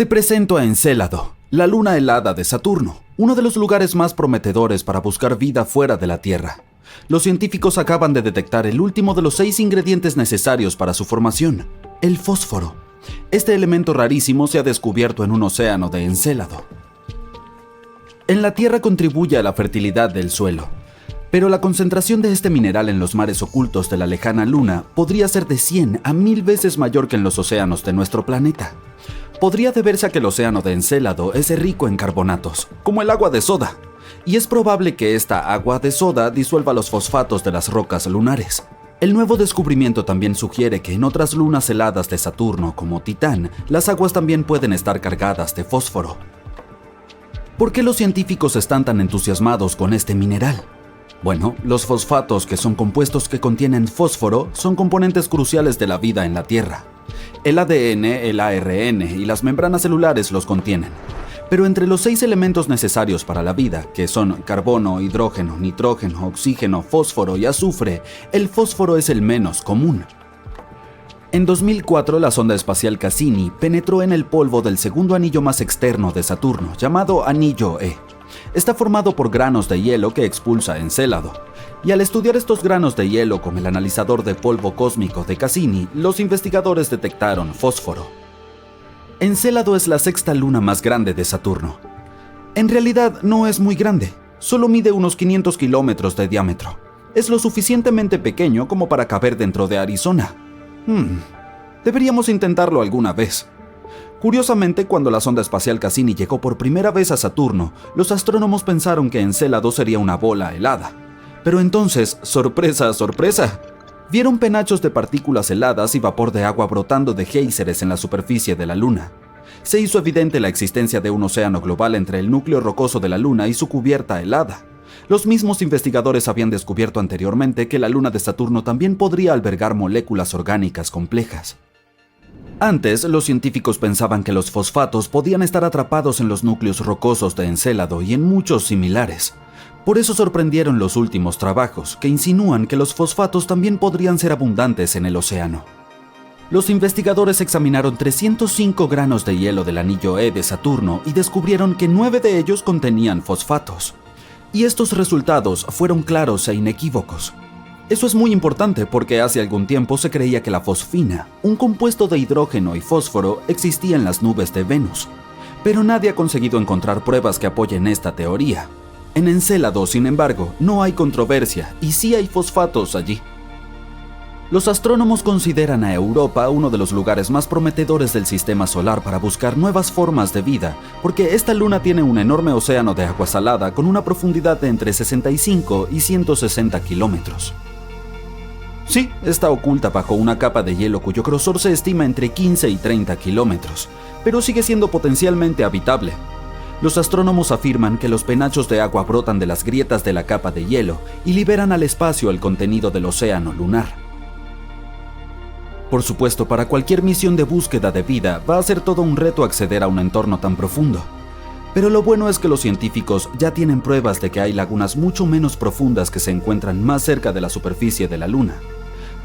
Te presento a Encélado, la luna helada de Saturno, uno de los lugares más prometedores para buscar vida fuera de la Tierra. Los científicos acaban de detectar el último de los 6 ingredientes necesarios para su formación, el fósforo. Este elemento rarísimo se ha descubierto en un océano de Encélado. En la Tierra contribuye a la fertilidad del suelo, pero la concentración de este mineral en los mares ocultos de la lejana Luna podría ser de 100 a 1000 veces mayor que en los océanos de nuestro planeta. Podría deberse a que el océano de Encélado es rico en carbonatos, como el agua de soda, y es probable que esta agua de soda disuelva los fosfatos de las rocas lunares. El nuevo descubrimiento también sugiere que en otras lunas heladas de Saturno, como Titán, las aguas también pueden estar cargadas de fósforo. ¿Por qué los científicos están tan entusiasmados con este mineral? Bueno, los fosfatos, que son compuestos que contienen fósforo, son componentes cruciales de la vida en la Tierra. El ADN, el ARN y las membranas celulares los contienen. Pero entre los 6 elementos necesarios para la vida, que son carbono, hidrógeno, nitrógeno, oxígeno, fósforo y azufre, el fósforo es el menos común. En 2004, la sonda espacial Cassini penetró en el polvo del segundo anillo más externo de Saturno, llamado Anillo E. Está formado por granos de hielo que expulsa Encélado. Y al estudiar estos granos de hielo con el analizador de polvo cósmico de Cassini, los investigadores detectaron fósforo. Encélado es la 6ª luna más grande de Saturno. En realidad no es muy grande, solo mide unos 500 kilómetros de diámetro. Es lo suficientemente pequeño como para caber dentro de Arizona. Deberíamos intentarlo alguna vez. Curiosamente, cuando la sonda espacial Cassini llegó por primera vez a Saturno, los astrónomos pensaron que Encélado sería una bola helada. Pero entonces, sorpresa, sorpresa, vieron penachos de partículas heladas y vapor de agua brotando de géiseres en la superficie de la Luna. Se hizo evidente la existencia de un océano global entre el núcleo rocoso de la Luna y su cubierta helada. Los mismos investigadores habían descubierto anteriormente que la Luna de Saturno también podría albergar moléculas orgánicas complejas. Antes, los científicos pensaban que los fosfatos podían estar atrapados en los núcleos rocosos de Encélado y en muchos similares. Por eso sorprendieron los últimos trabajos, que insinúan que los fosfatos también podrían ser abundantes en el océano. Los investigadores examinaron 305 granos de hielo del anillo E de Saturno y descubrieron que 9 de ellos contenían fosfatos. Y estos resultados fueron claros e inequívocos. Eso es muy importante porque hace algún tiempo se creía que la fosfina, un compuesto de hidrógeno y fósforo, existía en las nubes de Venus. Pero nadie ha conseguido encontrar pruebas que apoyen esta teoría. En Encélado, sin embargo, no hay controversia y sí hay fosfatos allí. Los astrónomos consideran a Europa uno de los lugares más prometedores del sistema solar para buscar nuevas formas de vida, porque esta luna tiene un enorme océano de agua salada con una profundidad de entre 65 y 160 kilómetros. Sí, está oculta bajo una capa de hielo cuyo grosor se estima entre 15 y 30 kilómetros, pero sigue siendo potencialmente habitable. Los astrónomos afirman que los penachos de agua brotan de las grietas de la capa de hielo y liberan al espacio el contenido del océano lunar. Por supuesto, para cualquier misión de búsqueda de vida va a ser todo un reto acceder a un entorno tan profundo. Pero lo bueno es que los científicos ya tienen pruebas de que hay lagunas mucho menos profundas que se encuentran más cerca de la superficie de la Luna.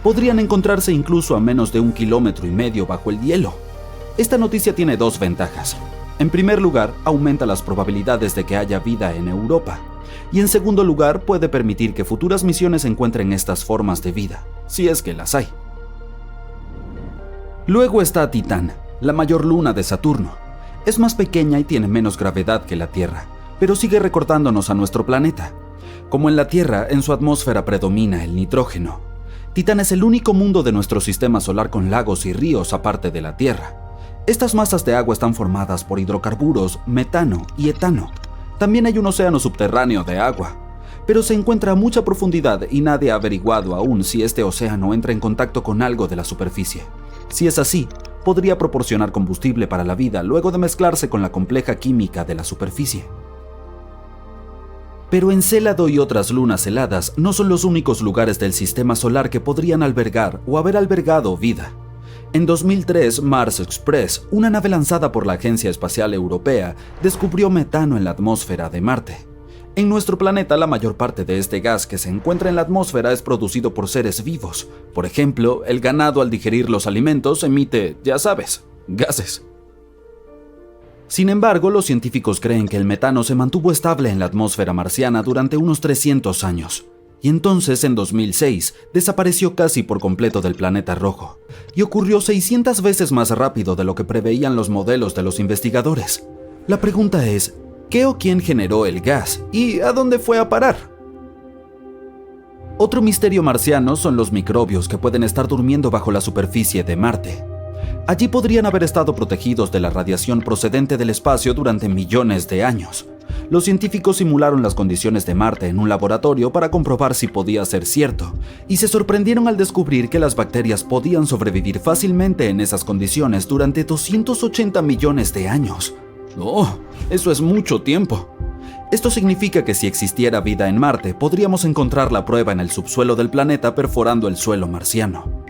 Podrían encontrarse incluso a menos de 1,5 kilómetros bajo el hielo. Esta noticia tiene 2 ventajas. En primer lugar, aumenta las probabilidades de que haya vida en Europa. Y en segundo lugar, puede permitir que futuras misiones encuentren estas formas de vida, si es que las hay. Luego está Titán, la mayor luna de Saturno. Es más pequeña y tiene menos gravedad que la Tierra, pero sigue recortándonos a nuestro planeta. Como en la Tierra, en su atmósfera predomina el nitrógeno. Titán es el único mundo de nuestro sistema solar con lagos y ríos aparte de la Tierra. Estas masas de agua están formadas por hidrocarburos, metano y etano. También hay un océano subterráneo de agua, pero se encuentra a mucha profundidad y nadie ha averiguado aún si este océano entra en contacto con algo de la superficie. Si es así, podría proporcionar combustible para la vida luego de mezclarse con la compleja química de la superficie. Pero Encélado y otras lunas heladas no son los únicos lugares del sistema solar que podrían albergar o haber albergado vida. En 2003, Mars Express, una nave lanzada por la Agencia Espacial Europea, descubrió metano en la atmósfera de Marte. En nuestro planeta, la mayor parte de este gas que se encuentra en la atmósfera es producido por seres vivos. Por ejemplo, el ganado al digerir los alimentos emite, ya sabes, gases. Sin embargo, los científicos creen que el metano se mantuvo estable en la atmósfera marciana durante unos 300 años. Y entonces, en 2006, desapareció casi por completo del planeta rojo. Y ocurrió 600 veces más rápido de lo que preveían los modelos de los investigadores. La pregunta es, ¿qué o quién generó el gas? ¿Y a dónde fue a parar? Otro misterio marciano son los microbios que pueden estar durmiendo bajo la superficie de Marte. Allí podrían haber estado protegidos de la radiación procedente del espacio durante millones de años. Los científicos simularon las condiciones de Marte en un laboratorio para comprobar si podía ser cierto, y se sorprendieron al descubrir que las bacterias podían sobrevivir fácilmente en esas condiciones durante 280 millones de años. ¡Oh! Eso es mucho tiempo. Esto significa que si existiera vida en Marte, podríamos encontrar la prueba en el subsuelo del planeta perforando el suelo marciano.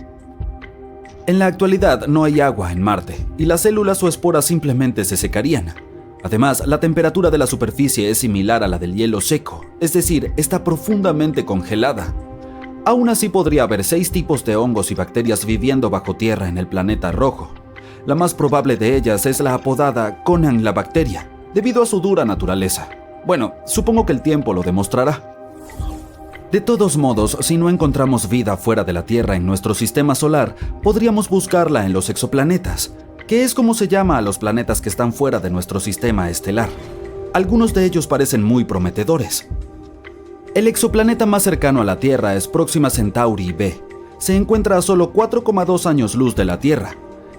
En la actualidad no hay agua en Marte, y las células o esporas simplemente se secarían. Además, la temperatura de la superficie es similar a la del hielo seco, es decir, está profundamente congelada. Aún así podría haber 6 tipos de hongos y bacterias viviendo bajo tierra en el planeta rojo. La más probable de ellas es la apodada Conan la bacteria, debido a su dura naturaleza. Bueno, supongo que el tiempo lo demostrará. De todos modos, si no encontramos vida fuera de la Tierra en nuestro sistema solar, podríamos buscarla en los exoplanetas, que es como se llama a los planetas que están fuera de nuestro sistema estelar. Algunos de ellos parecen muy prometedores. El exoplaneta más cercano a la Tierra es Próxima Centauri b. Se encuentra a solo 4,2 años luz de la Tierra.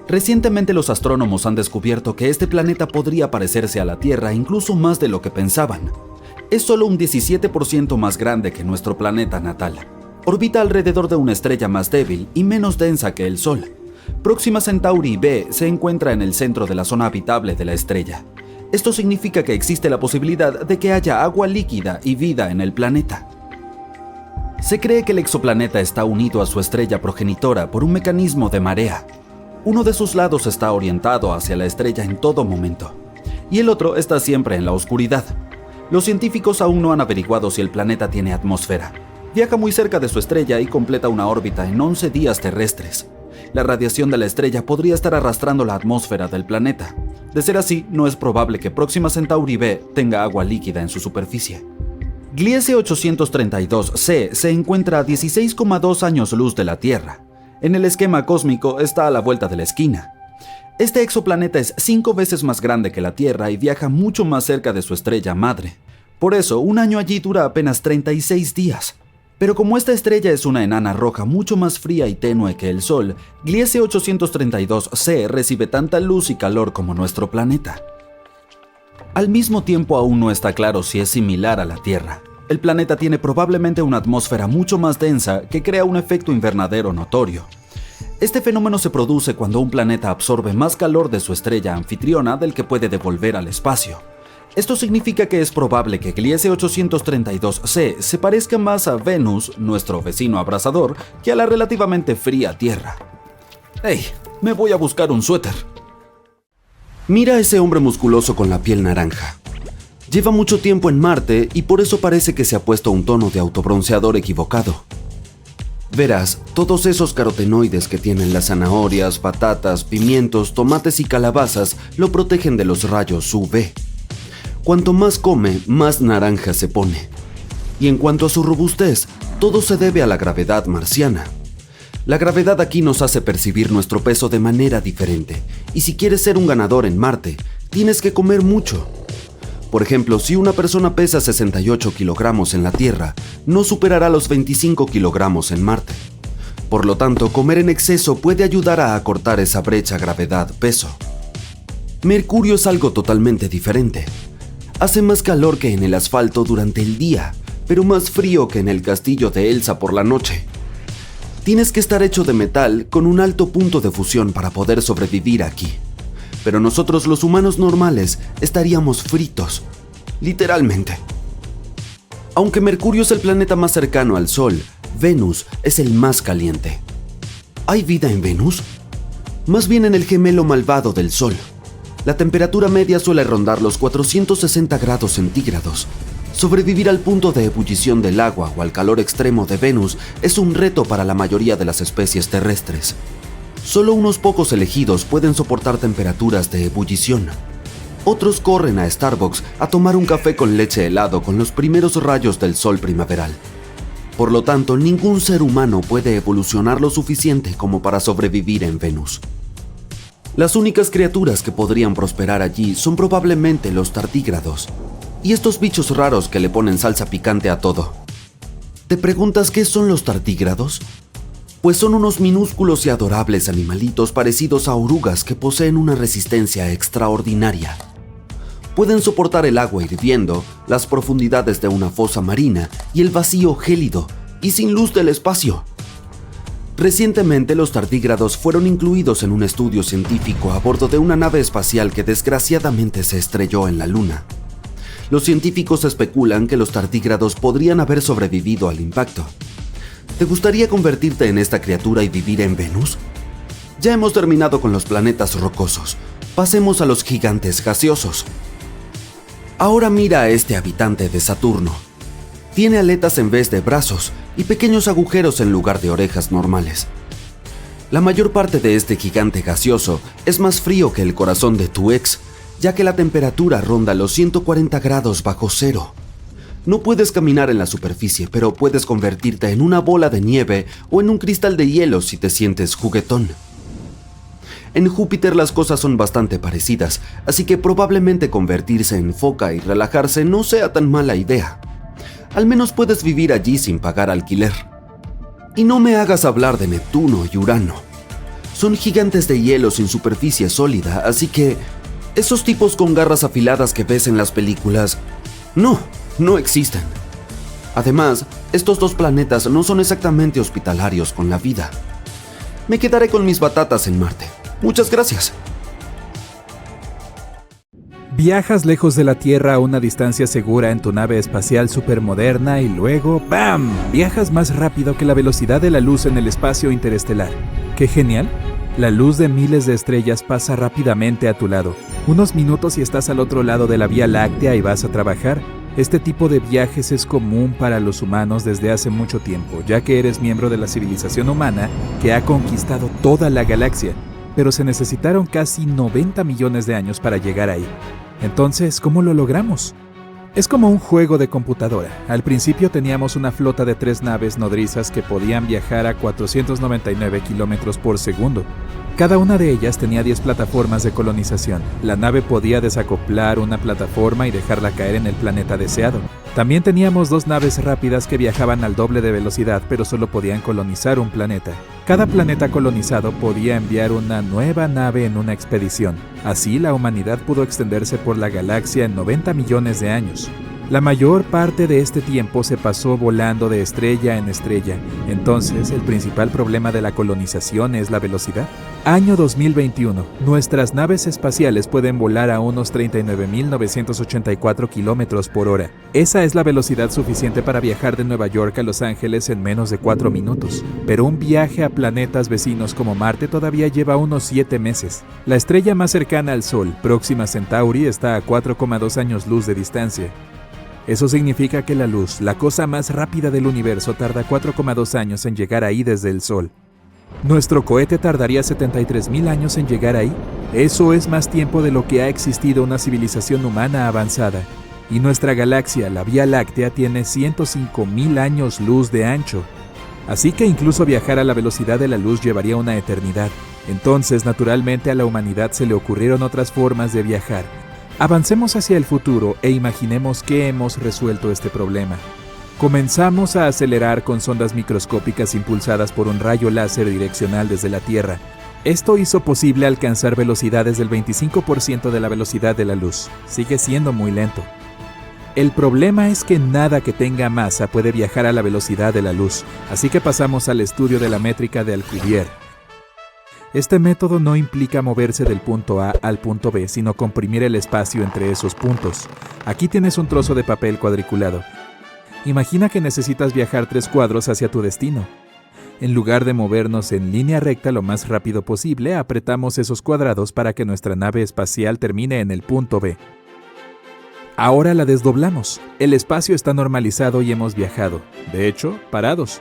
Recientemente los astrónomos han descubierto que este planeta podría parecerse a la Tierra incluso más de lo que pensaban. Es solo un 17% más grande que nuestro planeta natal. Orbita alrededor de una estrella más débil y menos densa que el Sol. Próxima Centauri b se encuentra en el centro de la zona habitable de la estrella. Esto significa que existe la posibilidad de que haya agua líquida y vida en el planeta. Se cree que el exoplaneta está unido a su estrella progenitora por un mecanismo de marea. Uno de sus lados está orientado hacia la estrella en todo momento, y el otro está siempre en la oscuridad. Los científicos aún no han averiguado si el planeta tiene atmósfera. Viaja muy cerca de su estrella y completa una órbita en 11 días terrestres. La radiación de la estrella podría estar arrastrando la atmósfera del planeta. De ser así, no es probable que Próxima Centauri b tenga agua líquida en su superficie. Gliese 832c se encuentra a 16,2 años luz de la Tierra. En el esquema cósmico está a la vuelta de la esquina. Este exoplaneta es 5 veces más grande que la Tierra y viaja mucho más cerca de su estrella madre. Por eso, un año allí dura apenas 36 días. Pero como esta estrella es una enana roja mucho más fría y tenue que el Sol, Gliese 832c recibe tanta luz y calor como nuestro planeta. Al mismo tiempo, aún no está claro si es similar a la Tierra. El planeta tiene probablemente una atmósfera mucho más densa que crea un efecto invernadero notorio. Este fenómeno se produce cuando un planeta absorbe más calor de su estrella anfitriona del que puede devolver al espacio. Esto significa que es probable que Gliese 832c se parezca más a Venus, nuestro vecino abrasador, que a la relativamente fría Tierra. ¡Hey! Me voy a buscar un suéter. Mira a ese hombre musculoso con la piel naranja. Lleva mucho tiempo en Marte y por eso parece que se ha puesto un tono de autobronceador equivocado. Verás, todos esos carotenoides que tienen las zanahorias, patatas, pimientos, tomates y calabazas lo protegen de los rayos UV. Cuanto más come, más naranja se pone. Y en cuanto a su robustez, todo se debe a la gravedad marciana. La gravedad aquí nos hace percibir nuestro peso de manera diferente, y si quieres ser un ganador en Marte, tienes que comer mucho. Por ejemplo, si una persona pesa 68 kilogramos en la Tierra, no superará los 25 kilogramos en Marte. Por lo tanto, comer en exceso puede ayudar a acortar esa brecha gravedad-peso. Mercurio es algo totalmente diferente. Hace más calor que en el asfalto durante el día, pero más frío que en el castillo de Elsa por la noche. Tienes que estar hecho de metal con un alto punto de fusión para poder sobrevivir aquí. Pero nosotros los humanos normales estaríamos fritos, literalmente. Aunque Mercurio es el planeta más cercano al Sol, Venus es el más caliente. ¿Hay vida en Venus? Más bien en el gemelo malvado del Sol. La temperatura media suele rondar los 460 grados centígrados. Sobrevivir al punto de ebullición del agua o al calor extremo de Venus es un reto para la mayoría de las especies terrestres. Solo unos pocos elegidos pueden soportar temperaturas de ebullición. Otros corren a Starbucks a tomar un café con leche helado con los primeros rayos del sol primaveral. Por lo tanto, ningún ser humano puede evolucionar lo suficiente como para sobrevivir en Venus. Las únicas criaturas que podrían prosperar allí son probablemente los tardígrados, y estos bichos raros que le ponen salsa picante a todo. ¿Te preguntas qué son los tardígrados? Pues son unos minúsculos y adorables animalitos parecidos a orugas que poseen una resistencia extraordinaria. Pueden soportar el agua hirviendo, las profundidades de una fosa marina y el vacío gélido y sin luz del espacio. Recientemente los tardígrados fueron incluidos en un estudio científico a bordo de una nave espacial que desgraciadamente se estrelló en la Luna. Los científicos especulan que los tardígrados podrían haber sobrevivido al impacto. ¿Te gustaría convertirte en esta criatura y vivir en Venus? Ya hemos terminado con los planetas rocosos. Pasemos a los gigantes gaseosos. Ahora mira a este habitante de Saturno. Tiene aletas en vez de brazos y pequeños agujeros en lugar de orejas normales. La mayor parte de este gigante gaseoso es más frío que el corazón de tu ex, ya que la temperatura ronda los 140 grados bajo cero. No puedes caminar en la superficie, pero puedes convertirte en una bola de nieve o en un cristal de hielo si te sientes juguetón. En Júpiter las cosas son bastante parecidas, así que probablemente convertirse en foca y relajarse no sea tan mala idea. Al menos puedes vivir allí sin pagar alquiler. Y no me hagas hablar de Neptuno y Urano. Son gigantes de hielo sin superficie sólida, así que esos tipos con garras afiladas que ves en las películas, no existen. Además, estos dos planetas no son exactamente hospitalarios con la vida. Me quedaré con mis batatas en Marte. Muchas gracias. Viajas lejos de la Tierra a una distancia segura en tu nave espacial supermoderna y luego ¡bam! Viajas más rápido que la velocidad de la luz en el espacio interestelar. ¡Qué genial! La luz de miles de estrellas pasa rápidamente a tu lado. Unos minutos y estás al otro lado de la Vía Láctea y vas a trabajar. Este tipo de viajes es común para los humanos desde hace mucho tiempo, ya que eres miembro de la civilización humana que ha conquistado toda la galaxia, pero se necesitaron casi 90 millones de años para llegar ahí. Entonces, ¿cómo lo logramos? Es como un juego de computadora. Al principio teníamos una flota de 3 naves nodrizas que podían viajar a 499 kilómetros por segundo. Cada una de ellas tenía 10 plataformas de colonización. La nave podía desacoplar una plataforma y dejarla caer en el planeta deseado. También teníamos 2 naves rápidas que viajaban al doble de velocidad, pero solo podían colonizar un planeta. Cada planeta colonizado podía enviar una nueva nave en una expedición. Así, la humanidad pudo extenderse por la galaxia en 90 millones de años. La mayor parte de este tiempo se pasó volando de estrella en estrella. Entonces, ¿el principal problema de la colonización es la velocidad? Año 2021. Nuestras naves espaciales pueden volar a unos 39.984 kilómetros por hora. Esa es la velocidad suficiente para viajar de Nueva York a Los Ángeles en menos de 4 minutos. Pero un viaje a planetas vecinos como Marte todavía lleva unos 7 meses. La estrella más cercana al Sol, Próxima Centauri, está a 4,2 años luz de distancia. Eso significa que la luz, la cosa más rápida del universo, tarda 4,2 años en llegar ahí desde el Sol. ¿Nuestro cohete tardaría 73.000 años en llegar ahí? Eso es más tiempo de lo que ha existido una civilización humana avanzada. Y nuestra galaxia, la Vía Láctea, tiene 105.000 años luz de ancho. Así que incluso viajar a la velocidad de la luz llevaría una eternidad. Entonces, naturalmente, a la humanidad se le ocurrieron otras formas de viajar. Avancemos hacia el futuro e imaginemos que hemos resuelto este problema. Comenzamos a acelerar con sondas microscópicas impulsadas por un rayo láser direccional desde la Tierra. Esto hizo posible alcanzar velocidades del 25% de la velocidad de la luz. Sigue siendo muy lento. El problema es que nada que tenga masa puede viajar a la velocidad de la luz, así que pasamos al estudio de la métrica de Alcubierre. Este método no implica moverse del punto A al punto B, sino comprimir el espacio entre esos puntos. Aquí tienes un trozo de papel cuadriculado. Imagina que necesitas viajar 3 cuadros hacia tu destino. En lugar de movernos en línea recta lo más rápido posible, apretamos esos cuadrados para que nuestra nave espacial termine en el punto B. Ahora la desdoblamos. El espacio está normalizado y hemos viajado. De hecho, parados.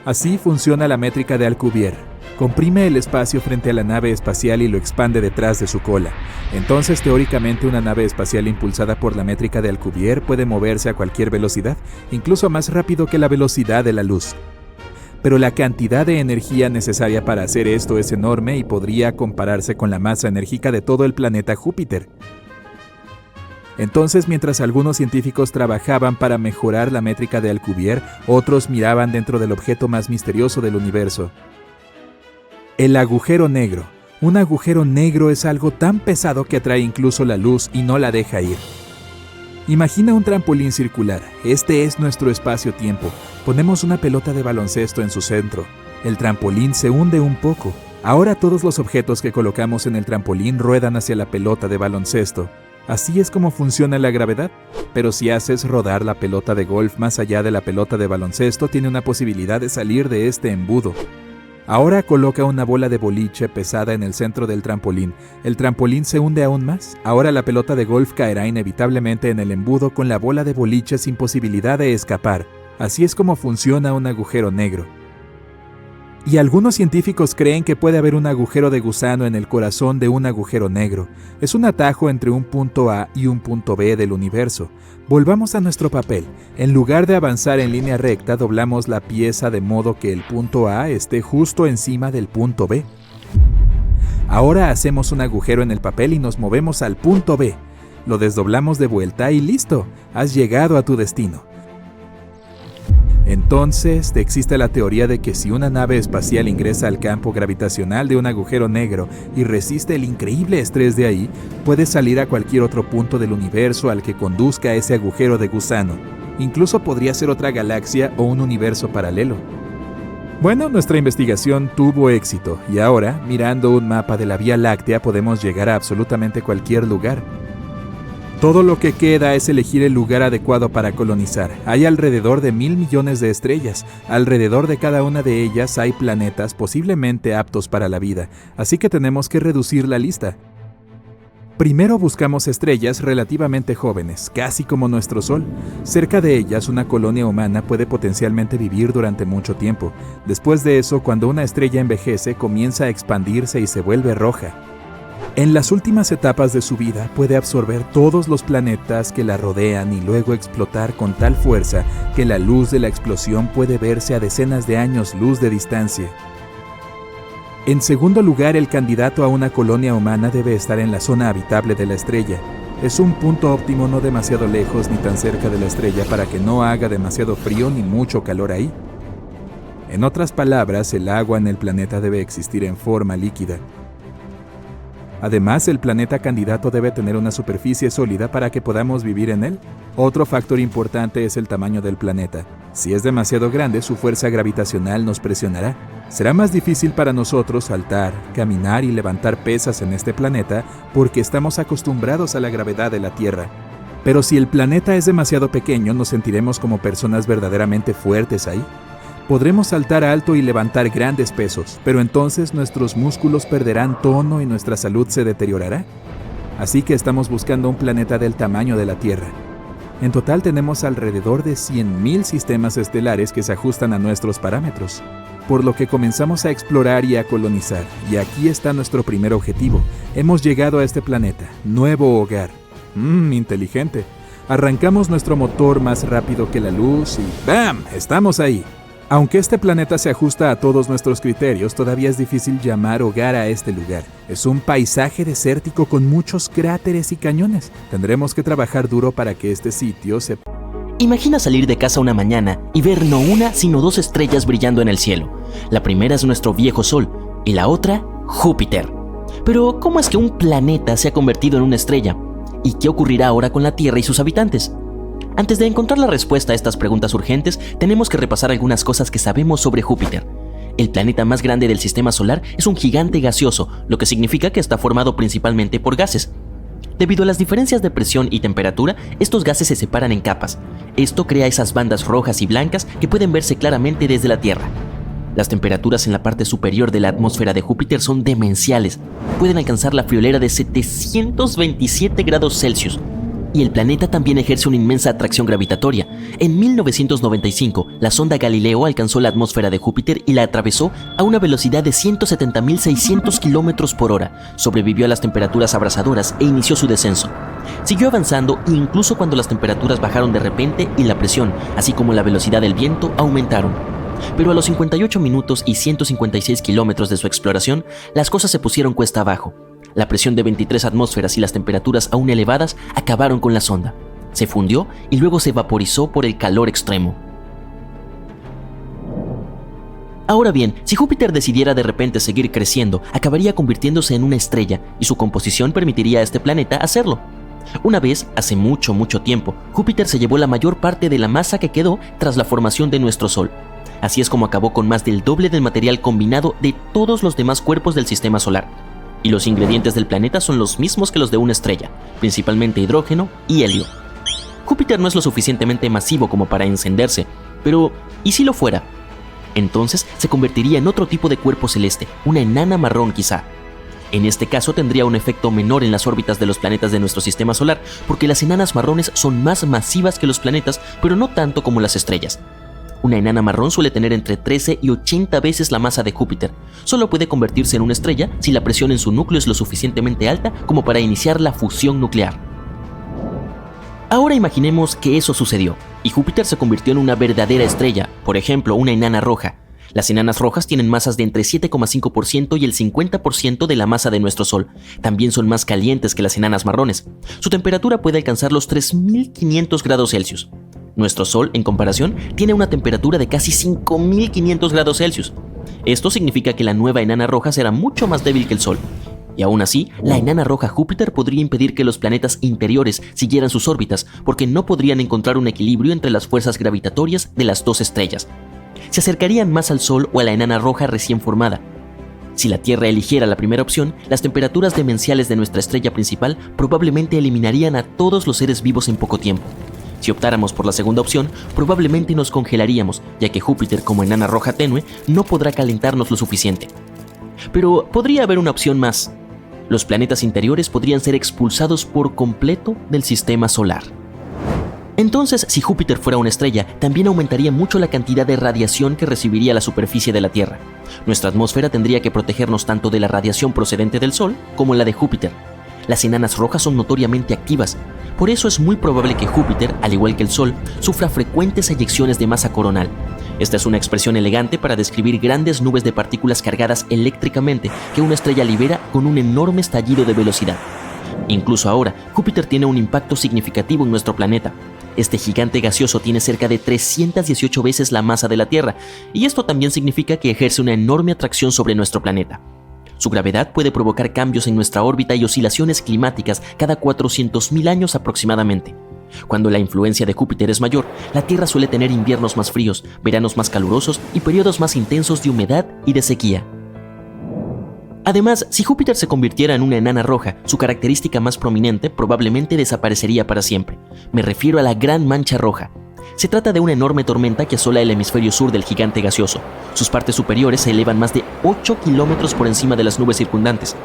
Así funciona la métrica de Alcubierre. comprime el espacio frente a la nave espacial y lo expande detrás de su cola. Entonces, teóricamente, una nave espacial impulsada por la métrica de Alcubierre puede moverse a cualquier velocidad, incluso más rápido que la velocidad de la luz. Pero la cantidad de energía necesaria para hacer esto es enorme y podría compararse con la masa enérgica de todo el planeta Júpiter. Entonces, mientras algunos científicos trabajaban para mejorar la métrica de Alcubierre, otros miraban dentro del objeto más misterioso del universo. El agujero negro. Un agujero negro es algo tan pesado que atrae incluso la luz y no la deja ir. Imagina un trampolín circular. Este es nuestro espacio-tiempo. Ponemos una pelota de baloncesto en su centro. El trampolín se hunde un poco. Ahora todos los objetos que colocamos en el trampolín ruedan hacia la pelota de baloncesto. Así es como funciona la gravedad. Pero si haces rodar la pelota de golf más allá de la pelota de baloncesto, tiene una posibilidad de salir de este embudo. Ahora coloca una bola de boliche pesada en el centro del trampolín. El trampolín se hunde aún más. Ahora la pelota de golf caerá inevitablemente en el embudo con la bola de boliche sin posibilidad de escapar. Así es como funciona un agujero negro. Y algunos científicos creen que puede haber un agujero de gusano en el corazón de un agujero negro. Es un atajo entre un punto A y un punto B del universo. Volvamos a nuestro papel. En lugar de avanzar en línea recta, doblamos la pieza de modo que el punto A esté justo encima del punto B. Ahora hacemos un agujero en el papel y nos movemos al punto B. Lo desdoblamos de vuelta y listo, has llegado a tu destino. Entonces, existe la teoría de que si una nave espacial ingresa al campo gravitacional de un agujero negro y resiste el increíble estrés de ahí, puede salir a cualquier otro punto del universo al que conduzca ese agujero de gusano. Incluso podría ser otra galaxia o un universo paralelo. Bueno, nuestra investigación tuvo éxito y ahora, mirando un mapa de la Vía Láctea, podemos llegar a absolutamente cualquier lugar. Todo lo que queda es elegir el lugar adecuado para colonizar. Hay alrededor de 1.000 millones de estrellas. Alrededor de cada una de ellas hay planetas posiblemente aptos para la vida, así que tenemos que reducir la lista. Primero buscamos estrellas relativamente jóvenes, casi como nuestro Sol. Cerca de ellas, una colonia humana puede potencialmente vivir durante mucho tiempo. Después de eso, cuando una estrella envejece, comienza a expandirse y se vuelve roja. En las últimas etapas de su vida puede absorber todos los planetas que la rodean y luego explotar con tal fuerza que la luz de la explosión puede verse a decenas de años luz de distancia. En segundo lugar, el candidato a una colonia humana debe estar en la zona habitable de la estrella. Es un punto óptimo no demasiado lejos ni tan cerca de la estrella para que no haga demasiado frío ni mucho calor ahí. En otras palabras, el agua en el planeta debe existir en forma líquida. Además, el planeta candidato debe tener una superficie sólida para que podamos vivir en él. Otro factor importante es el tamaño del planeta. Si es demasiado grande, su fuerza gravitacional nos presionará. Será más difícil para nosotros saltar, caminar y levantar pesas en este planeta porque estamos acostumbrados a la gravedad de la Tierra. Pero si el planeta es demasiado pequeño, nos sentiremos como personas verdaderamente fuertes ahí. Podremos saltar alto y levantar grandes pesos, pero entonces nuestros músculos perderán tono y nuestra salud se deteriorará. Así que estamos buscando un planeta del tamaño de la Tierra. En total tenemos alrededor de 100.000 sistemas estelares que se ajustan a nuestros parámetros, por lo que comenzamos a explorar y a colonizar. Y aquí está nuestro primer objetivo. Hemos llegado a este planeta, nuevo hogar. Inteligente. Arrancamos nuestro motor más rápido que la luz y ¡bam! Estamos ahí. Aunque este planeta se ajusta a todos nuestros criterios, todavía es difícil llamar hogar a este lugar. Es un paisaje desértico con muchos cráteres y cañones. Tendremos que trabajar duro para que este sitio se... Imagina salir de casa una mañana y ver no una, sino 2 estrellas brillando en el cielo. La primera es nuestro viejo Sol y la otra, Júpiter. Pero, ¿cómo es que un planeta se ha convertido en una estrella? ¿Y qué ocurrirá ahora con la Tierra y sus habitantes? Antes de encontrar la respuesta a estas preguntas urgentes, tenemos que repasar algunas cosas que sabemos sobre Júpiter. El planeta más grande del sistema solar es un gigante gaseoso, lo que significa que está formado principalmente por gases. Debido a las diferencias de presión y temperatura, estos gases se separan en capas. Esto crea esas bandas rojas y blancas que pueden verse claramente desde la Tierra. Las temperaturas en la parte superior de la atmósfera de Júpiter son demenciales. Pueden alcanzar la friolera de 727 grados Celsius. Y el planeta también ejerce una inmensa atracción gravitatoria. En 1995, la sonda Galileo alcanzó la atmósfera de Júpiter y la atravesó a una velocidad de 170.600 km por hora. Sobrevivió a las temperaturas abrasadoras e inició su descenso. Siguió avanzando incluso cuando las temperaturas bajaron de repente y la presión, así como la velocidad del viento, aumentaron. Pero a los 58 minutos y 156 kilómetros de su exploración, las cosas se pusieron cuesta abajo. La presión de 23 atmósferas y las temperaturas aún elevadas acabaron con la sonda. Se fundió y luego se vaporizó por el calor extremo. Ahora bien, si Júpiter decidiera de repente seguir creciendo, acabaría convirtiéndose en una estrella y su composición permitiría a este planeta hacerlo. Una vez, hace mucho tiempo, Júpiter se llevó la mayor parte de la masa que quedó tras la formación de nuestro Sol. Así es como acabó con más del doble del material combinado de todos los demás cuerpos del sistema solar. Y los ingredientes del planeta son los mismos que los de una estrella, principalmente hidrógeno y helio. Júpiter no es lo suficientemente masivo como para encenderse, pero ¿y si lo fuera? Entonces se convertiría en otro tipo de cuerpo celeste, una enana marrón quizá. En este caso tendría un efecto menor en las órbitas de los planetas de nuestro sistema solar, porque las enanas marrones son más masivas que los planetas, pero no tanto como las estrellas. Una enana marrón suele tener entre 13 y 80 veces la masa de Júpiter. Solo puede convertirse en una estrella si la presión en su núcleo es lo suficientemente alta como para iniciar la fusión nuclear. Ahora imaginemos que eso sucedió, y Júpiter se convirtió en una verdadera estrella, por ejemplo, una enana roja. Las enanas rojas tienen masas de entre 7,5% y el 50% de la masa de nuestro Sol. También son más calientes que las enanas marrones. Su temperatura puede alcanzar los 3.500 grados Celsius. Nuestro Sol, en comparación, tiene una temperatura de casi 5.500 grados Celsius. Esto significa que la nueva enana roja será mucho más débil que el Sol. Y aún así, la enana roja Júpiter podría impedir que los planetas interiores siguieran sus órbitas, porque no podrían encontrar un equilibrio entre las fuerzas gravitatorias de las dos estrellas. Se acercarían más al Sol o a la enana roja recién formada. Si la Tierra eligiera la primera opción, las temperaturas demenciales de nuestra estrella principal probablemente eliminarían a todos los seres vivos en poco tiempo. Si optáramos por la segunda opción, probablemente nos congelaríamos, ya que Júpiter, como enana roja tenue, no podrá calentarnos lo suficiente. Pero podría haber una opción más. Los planetas interiores podrían ser expulsados por completo del sistema solar. Entonces, si Júpiter fuera una estrella, también aumentaría mucho la cantidad de radiación que recibiría la superficie de la Tierra. Nuestra atmósfera tendría que protegernos tanto de la radiación procedente del Sol como la de Júpiter. Las enanas rojas son notoriamente activas. Por eso es muy probable que Júpiter, al igual que el Sol, sufra frecuentes eyecciones de masa coronal. Esta es una expresión elegante para describir grandes nubes de partículas cargadas eléctricamente que una estrella libera con un enorme estallido de velocidad. Incluso ahora, Júpiter tiene un impacto significativo en nuestro planeta. Este gigante gaseoso tiene cerca de 318 veces la masa de la Tierra, y esto también significa que ejerce una enorme atracción sobre nuestro planeta. Su gravedad puede provocar cambios en nuestra órbita y oscilaciones climáticas cada 400.000 años aproximadamente. Cuando la influencia de Júpiter es mayor, la Tierra suele tener inviernos más fríos, veranos más calurosos y periodos más intensos de humedad y de sequía. Además, si Júpiter se convirtiera en una enana roja, su característica más prominente probablemente desaparecería para siempre. Me refiero a la Gran Mancha Roja. Se trata de una enorme tormenta que asola el hemisferio sur del gigante gaseoso. Sus partes superiores se elevan más de 8 kilómetros por encima de las nubes circundantes.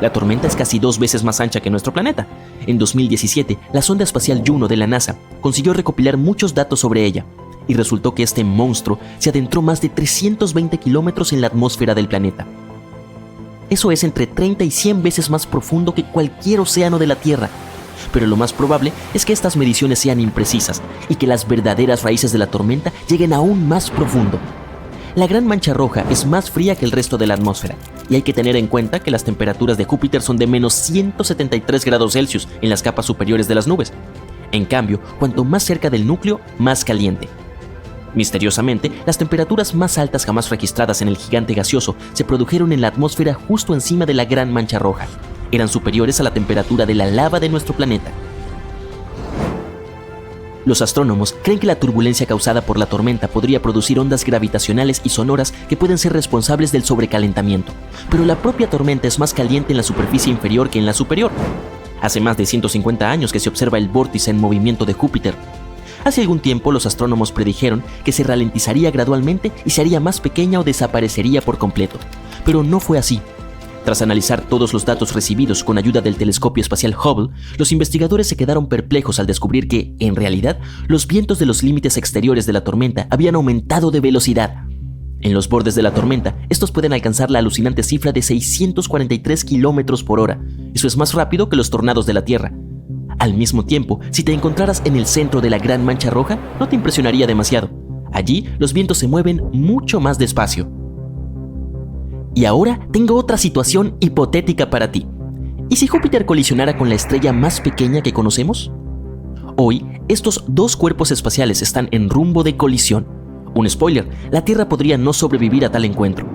La tormenta es casi 2 veces más ancha que nuestro planeta. En 2017, la sonda espacial Juno de la NASA consiguió recopilar muchos datos sobre ella, y resultó que este monstruo se adentró más de 320 kilómetros en la atmósfera del planeta. Eso es entre 30 y 100 veces más profundo que cualquier océano de la Tierra. Pero lo más probable es que estas mediciones sean imprecisas y que las verdaderas raíces de la tormenta lleguen aún más profundo. La Gran Mancha Roja es más fría que el resto de la atmósfera, y hay que tener en cuenta que las temperaturas de Júpiter son de menos 173 grados Celsius en las capas superiores de las nubes. En cambio, cuanto más cerca del núcleo, más caliente. Misteriosamente, las temperaturas más altas jamás registradas en el gigante gaseoso se produjeron en la atmósfera justo encima de la Gran Mancha Roja. Eran superiores a la temperatura de la lava de nuestro planeta. Los astrónomos creen que la turbulencia causada por la tormenta podría producir ondas gravitacionales y sonoras que pueden ser responsables del sobrecalentamiento, pero la propia tormenta es más caliente en la superficie inferior que en la superior. Hace más de 150 años que se observa el vórtice en movimiento de Júpiter. Hace algún tiempo los astrónomos predijeron que se ralentizaría gradualmente y se haría más pequeña o desaparecería por completo, pero no fue así. Tras analizar todos los datos recibidos con ayuda del telescopio espacial Hubble, los investigadores se quedaron perplejos al descubrir que, en realidad, los vientos de los límites exteriores de la tormenta habían aumentado de velocidad. En los bordes de la tormenta, estos pueden alcanzar la alucinante cifra de 643 kilómetros por hora. Eso es más rápido que los tornados de la Tierra. Al mismo tiempo, si te encontraras en el centro de la Gran Mancha Roja, no te impresionaría demasiado. Allí, los vientos se mueven mucho más despacio. Y ahora tengo otra situación hipotética para ti. ¿Y si Júpiter colisionara con la estrella más pequeña que conocemos? Hoy, estos dos cuerpos espaciales están en rumbo de colisión. Un spoiler, la Tierra podría no sobrevivir a tal encuentro.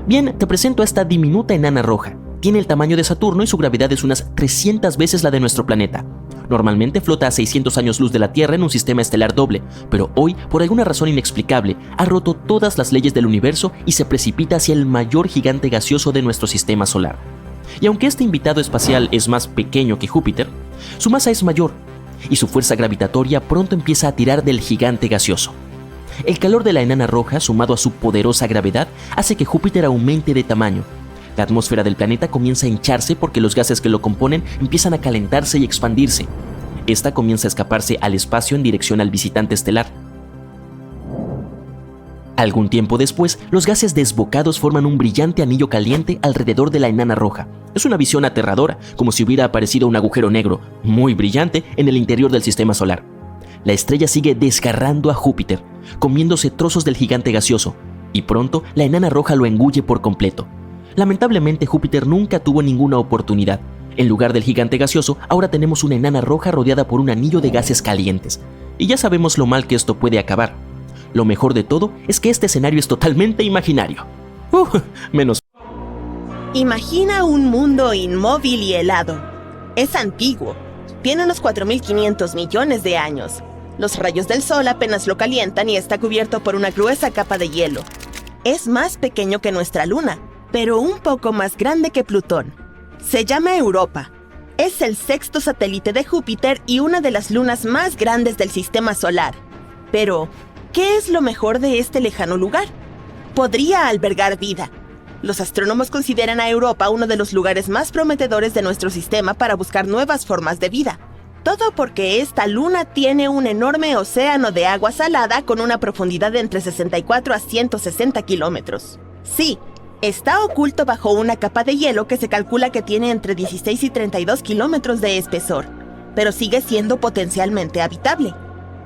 Bien, te presento a esta diminuta enana roja. Tiene el tamaño de Saturno y su gravedad es unas 300 veces la de nuestro planeta. Normalmente flota a 600 años luz de la Tierra en un sistema estelar doble, pero hoy, por alguna razón inexplicable, ha roto todas las leyes del universo y se precipita hacia el mayor gigante gaseoso de nuestro sistema solar. Y aunque este invitado espacial es más pequeño que Júpiter, su masa es mayor, y su fuerza gravitatoria pronto empieza a tirar del gigante gaseoso. El calor de la enana roja, sumado a su poderosa gravedad, hace que Júpiter aumente de tamaño. La atmósfera del planeta comienza a hincharse porque los gases que lo componen empiezan a calentarse y expandirse. Esta comienza a escaparse al espacio en dirección al visitante estelar. Algún tiempo después, los gases desbocados forman un brillante anillo caliente alrededor de la enana roja. Es una visión aterradora, como si hubiera aparecido un agujero negro, muy brillante, en el interior del sistema solar. La estrella sigue desgarrando a Júpiter, comiéndose trozos del gigante gaseoso, y pronto la enana roja lo engulle por completo. Lamentablemente, Júpiter nunca tuvo ninguna oportunidad. En lugar del gigante gaseoso, ahora tenemos una enana roja rodeada por un anillo de gases calientes. Y ya sabemos lo mal que esto puede acabar. Lo mejor de todo es que este escenario es totalmente imaginario. Menos. Imagina un mundo inmóvil y helado. Es antiguo. Tiene unos 4.500 millones de años. Los rayos del sol apenas lo calientan y está cubierto por una gruesa capa de hielo. Es más pequeño que nuestra luna, pero un poco más grande que Plutón. Se llama Europa. Es el sexto satélite de Júpiter y una de las lunas más grandes del sistema solar. Pero, ¿qué es lo mejor de este lejano lugar? Podría albergar vida. Los astrónomos consideran a Europa uno de los lugares más prometedores de nuestro sistema para buscar nuevas formas de vida. Todo porque esta luna tiene un enorme océano de agua salada con una profundidad de entre 64 a 160 kilómetros. Sí, está oculto bajo una capa de hielo que se calcula que tiene entre 16 y 32 kilómetros de espesor, pero sigue siendo potencialmente habitable.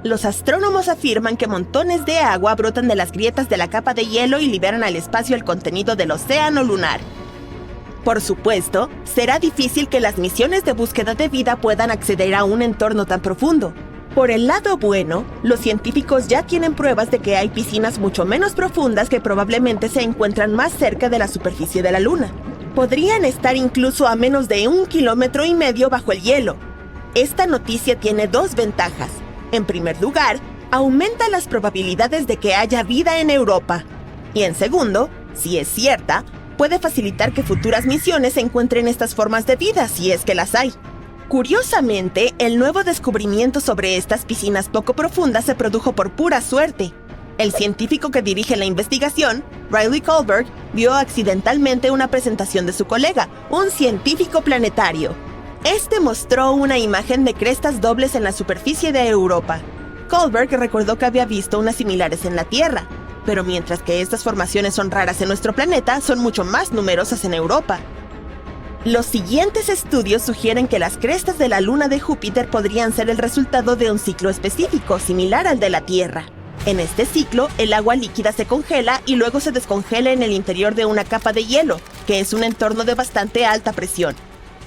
Los astrónomos afirman que montones de agua brotan de las grietas de la capa de hielo y liberan al espacio el contenido del océano lunar. Por supuesto, será difícil que las misiones de búsqueda de vida puedan acceder a un entorno tan profundo. Por el lado bueno, los científicos ya tienen pruebas de que hay piscinas mucho menos profundas que probablemente se encuentran más cerca de la superficie de la Luna. Podrían estar incluso a menos de 1,5 kilómetros bajo el hielo. Esta noticia tiene dos ventajas. En primer lugar, aumenta las probabilidades de que haya vida en Europa. Y en segundo, si es cierta, puede facilitar que futuras misiones encuentren estas formas de vida si es que las hay. Curiosamente, el nuevo descubrimiento sobre estas piscinas poco profundas se produjo por pura suerte. El científico que dirige la investigación, Riley Kohlberg, vio accidentalmente una presentación de su colega, un científico planetario. Este mostró una imagen de crestas dobles en la superficie de Europa. Kohlberg recordó que había visto unas similares en la Tierra, pero mientras que estas formaciones son raras en nuestro planeta, son mucho más numerosas en Europa. Los siguientes estudios sugieren que las crestas de la luna de Júpiter podrían ser el resultado de un ciclo específico, similar al de la Tierra. En este ciclo, el agua líquida se congela y luego se descongela en el interior de una capa de hielo, que es un entorno de bastante alta presión.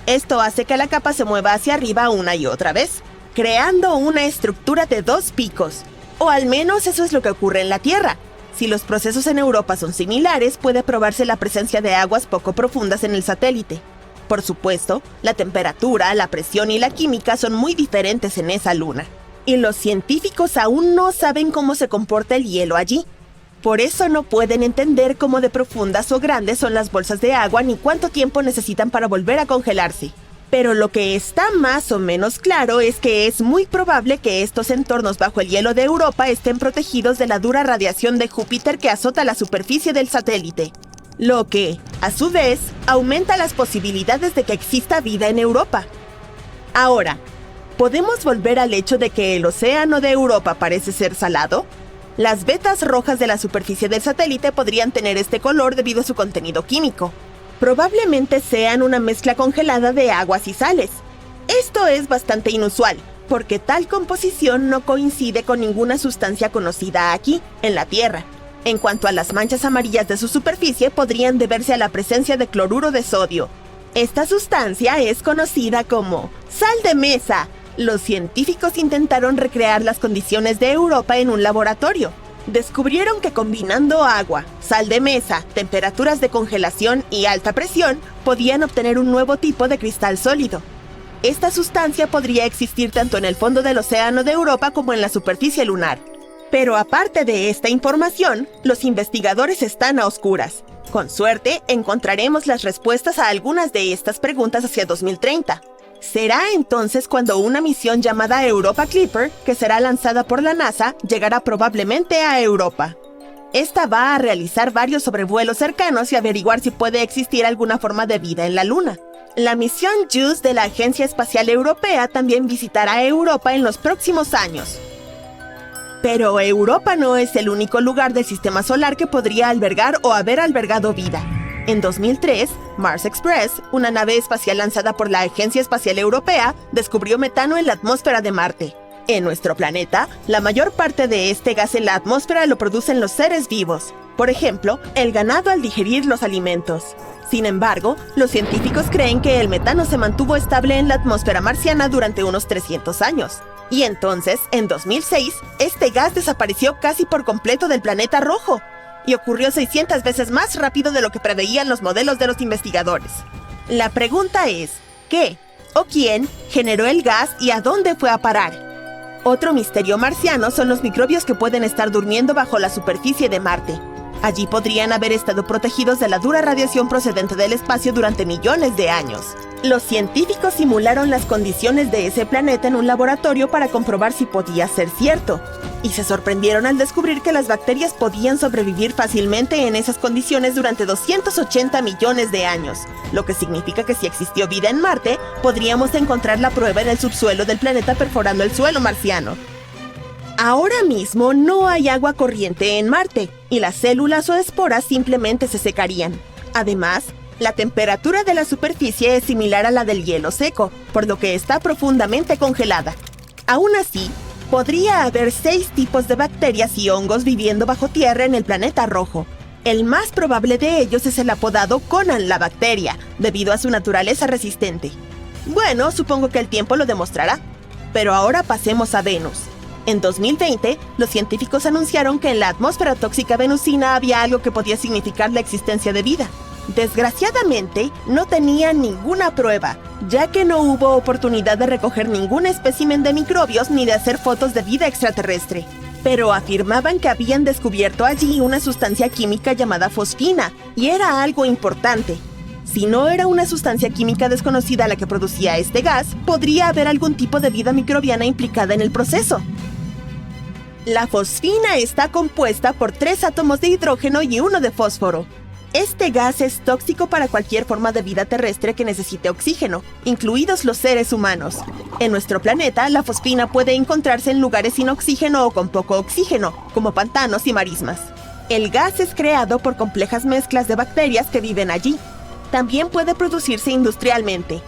Esto hace que la capa se mueva hacia arriba una y otra vez, creando una estructura de dos picos. O al menos eso es lo que ocurre en la Tierra. Si los procesos en Europa son similares, puede probarse la presencia de aguas poco profundas en el satélite. Por supuesto, la temperatura, la presión y la química son muy diferentes en esa luna. Y los científicos aún no saben cómo se comporta el hielo allí. Por eso no pueden entender cómo de profundas o grandes son las bolsas de agua ni cuánto tiempo necesitan para volver a congelarse. Pero lo que está más o menos claro es que es muy probable que estos entornos bajo el hielo de Europa estén protegidos de la dura radiación de Júpiter que azota la superficie del satélite. lo que, a su vez, aumenta las posibilidades de que exista vida en Europa. Ahora, ¿podemos volver al hecho de que el océano de Europa parece ser salado? Las vetas rojas de la superficie del satélite podrían tener este color debido a su contenido químico. Probablemente sean una mezcla congelada de aguas y sales. Esto es bastante inusual, porque tal composición no coincide con ninguna sustancia conocida aquí, en la Tierra. En cuanto a las manchas amarillas de su superficie, podrían deberse a la presencia de cloruro de sodio. Esta sustancia es conocida como sal de mesa. Los científicos intentaron recrear las condiciones de Europa en un laboratorio. Descubrieron que combinando agua, sal de mesa, temperaturas de congelación y alta presión, podían obtener un nuevo tipo de cristal sólido. Esta sustancia podría existir tanto en el fondo del océano de Europa como en la superficie lunar. Pero aparte de esta información, los investigadores están a oscuras. Con suerte, encontraremos las respuestas a algunas de estas preguntas hacia 2030. Será entonces cuando una misión llamada Europa Clipper, que será lanzada por la NASA, llegará probablemente a Europa. Esta va a realizar varios sobrevuelos cercanos y averiguar si puede existir alguna forma de vida en la Luna. La misión JUICE de la Agencia Espacial Europea también visitará Europa en los próximos años. Pero Europa no es el único lugar del sistema solar que podría albergar o haber albergado vida. En 2003, Mars Express, una nave espacial lanzada por la Agencia Espacial Europea, descubrió metano en la atmósfera de Marte. En nuestro planeta, la mayor parte de este gas en la atmósfera lo producen los seres vivos. Por ejemplo, el ganado al digerir los alimentos. Sin embargo, los científicos creen que el metano se mantuvo estable en la atmósfera marciana durante unos 300 años. Y entonces, en 2006, este gas desapareció casi por completo del planeta rojo. Y ocurrió 600 veces más rápido de lo que preveían los modelos de los investigadores. La pregunta es, ¿qué o quién generó el gas y a dónde fue a parar? Otro misterio marciano son los microbios que pueden estar durmiendo bajo la superficie de Marte. Allí podrían haber estado protegidos de la dura radiación procedente del espacio durante millones de años. Los científicos simularon las condiciones de ese planeta en un laboratorio para comprobar si podía ser cierto. Y se sorprendieron al descubrir que las bacterias podían sobrevivir fácilmente en esas condiciones durante 280 millones de años, lo que significa que si existió vida en Marte, podríamos encontrar la prueba en el subsuelo del planeta perforando el suelo marciano. Ahora mismo no hay agua corriente en Marte, y las células o esporas simplemente se secarían. Además, la temperatura de la superficie es similar a la del hielo seco, por lo que está profundamente congelada. Aún así, podría haber 6 tipos de bacterias y hongos viviendo bajo tierra en el planeta rojo. El más probable de ellos es el apodado Conan la bacteria, debido a su naturaleza resistente. Bueno, supongo que el tiempo lo demostrará. Pero ahora pasemos a Venus. En 2020, los científicos anunciaron que en la atmósfera tóxica venusina había algo que podía significar la existencia de vida. Desgraciadamente, no tenían ninguna prueba, ya que no hubo oportunidad de recoger ningún espécimen de microbios ni de hacer fotos de vida extraterrestre. Pero afirmaban que habían descubierto allí una sustancia química llamada fosfina, y era algo importante. Si no era una sustancia química desconocida la que producía este gas, podría haber algún tipo de vida microbiana implicada en el proceso. La fosfina está compuesta por 3 átomos de hidrógeno y 1 de fósforo. Este gas es tóxico para cualquier forma de vida terrestre que necesite oxígeno, incluidos los seres humanos. En nuestro planeta, la fosfina puede encontrarse en lugares sin oxígeno o con poco oxígeno, como pantanos y marismas. El gas es creado por complejas mezclas de bacterias que viven allí. También puede producirse industrialmente.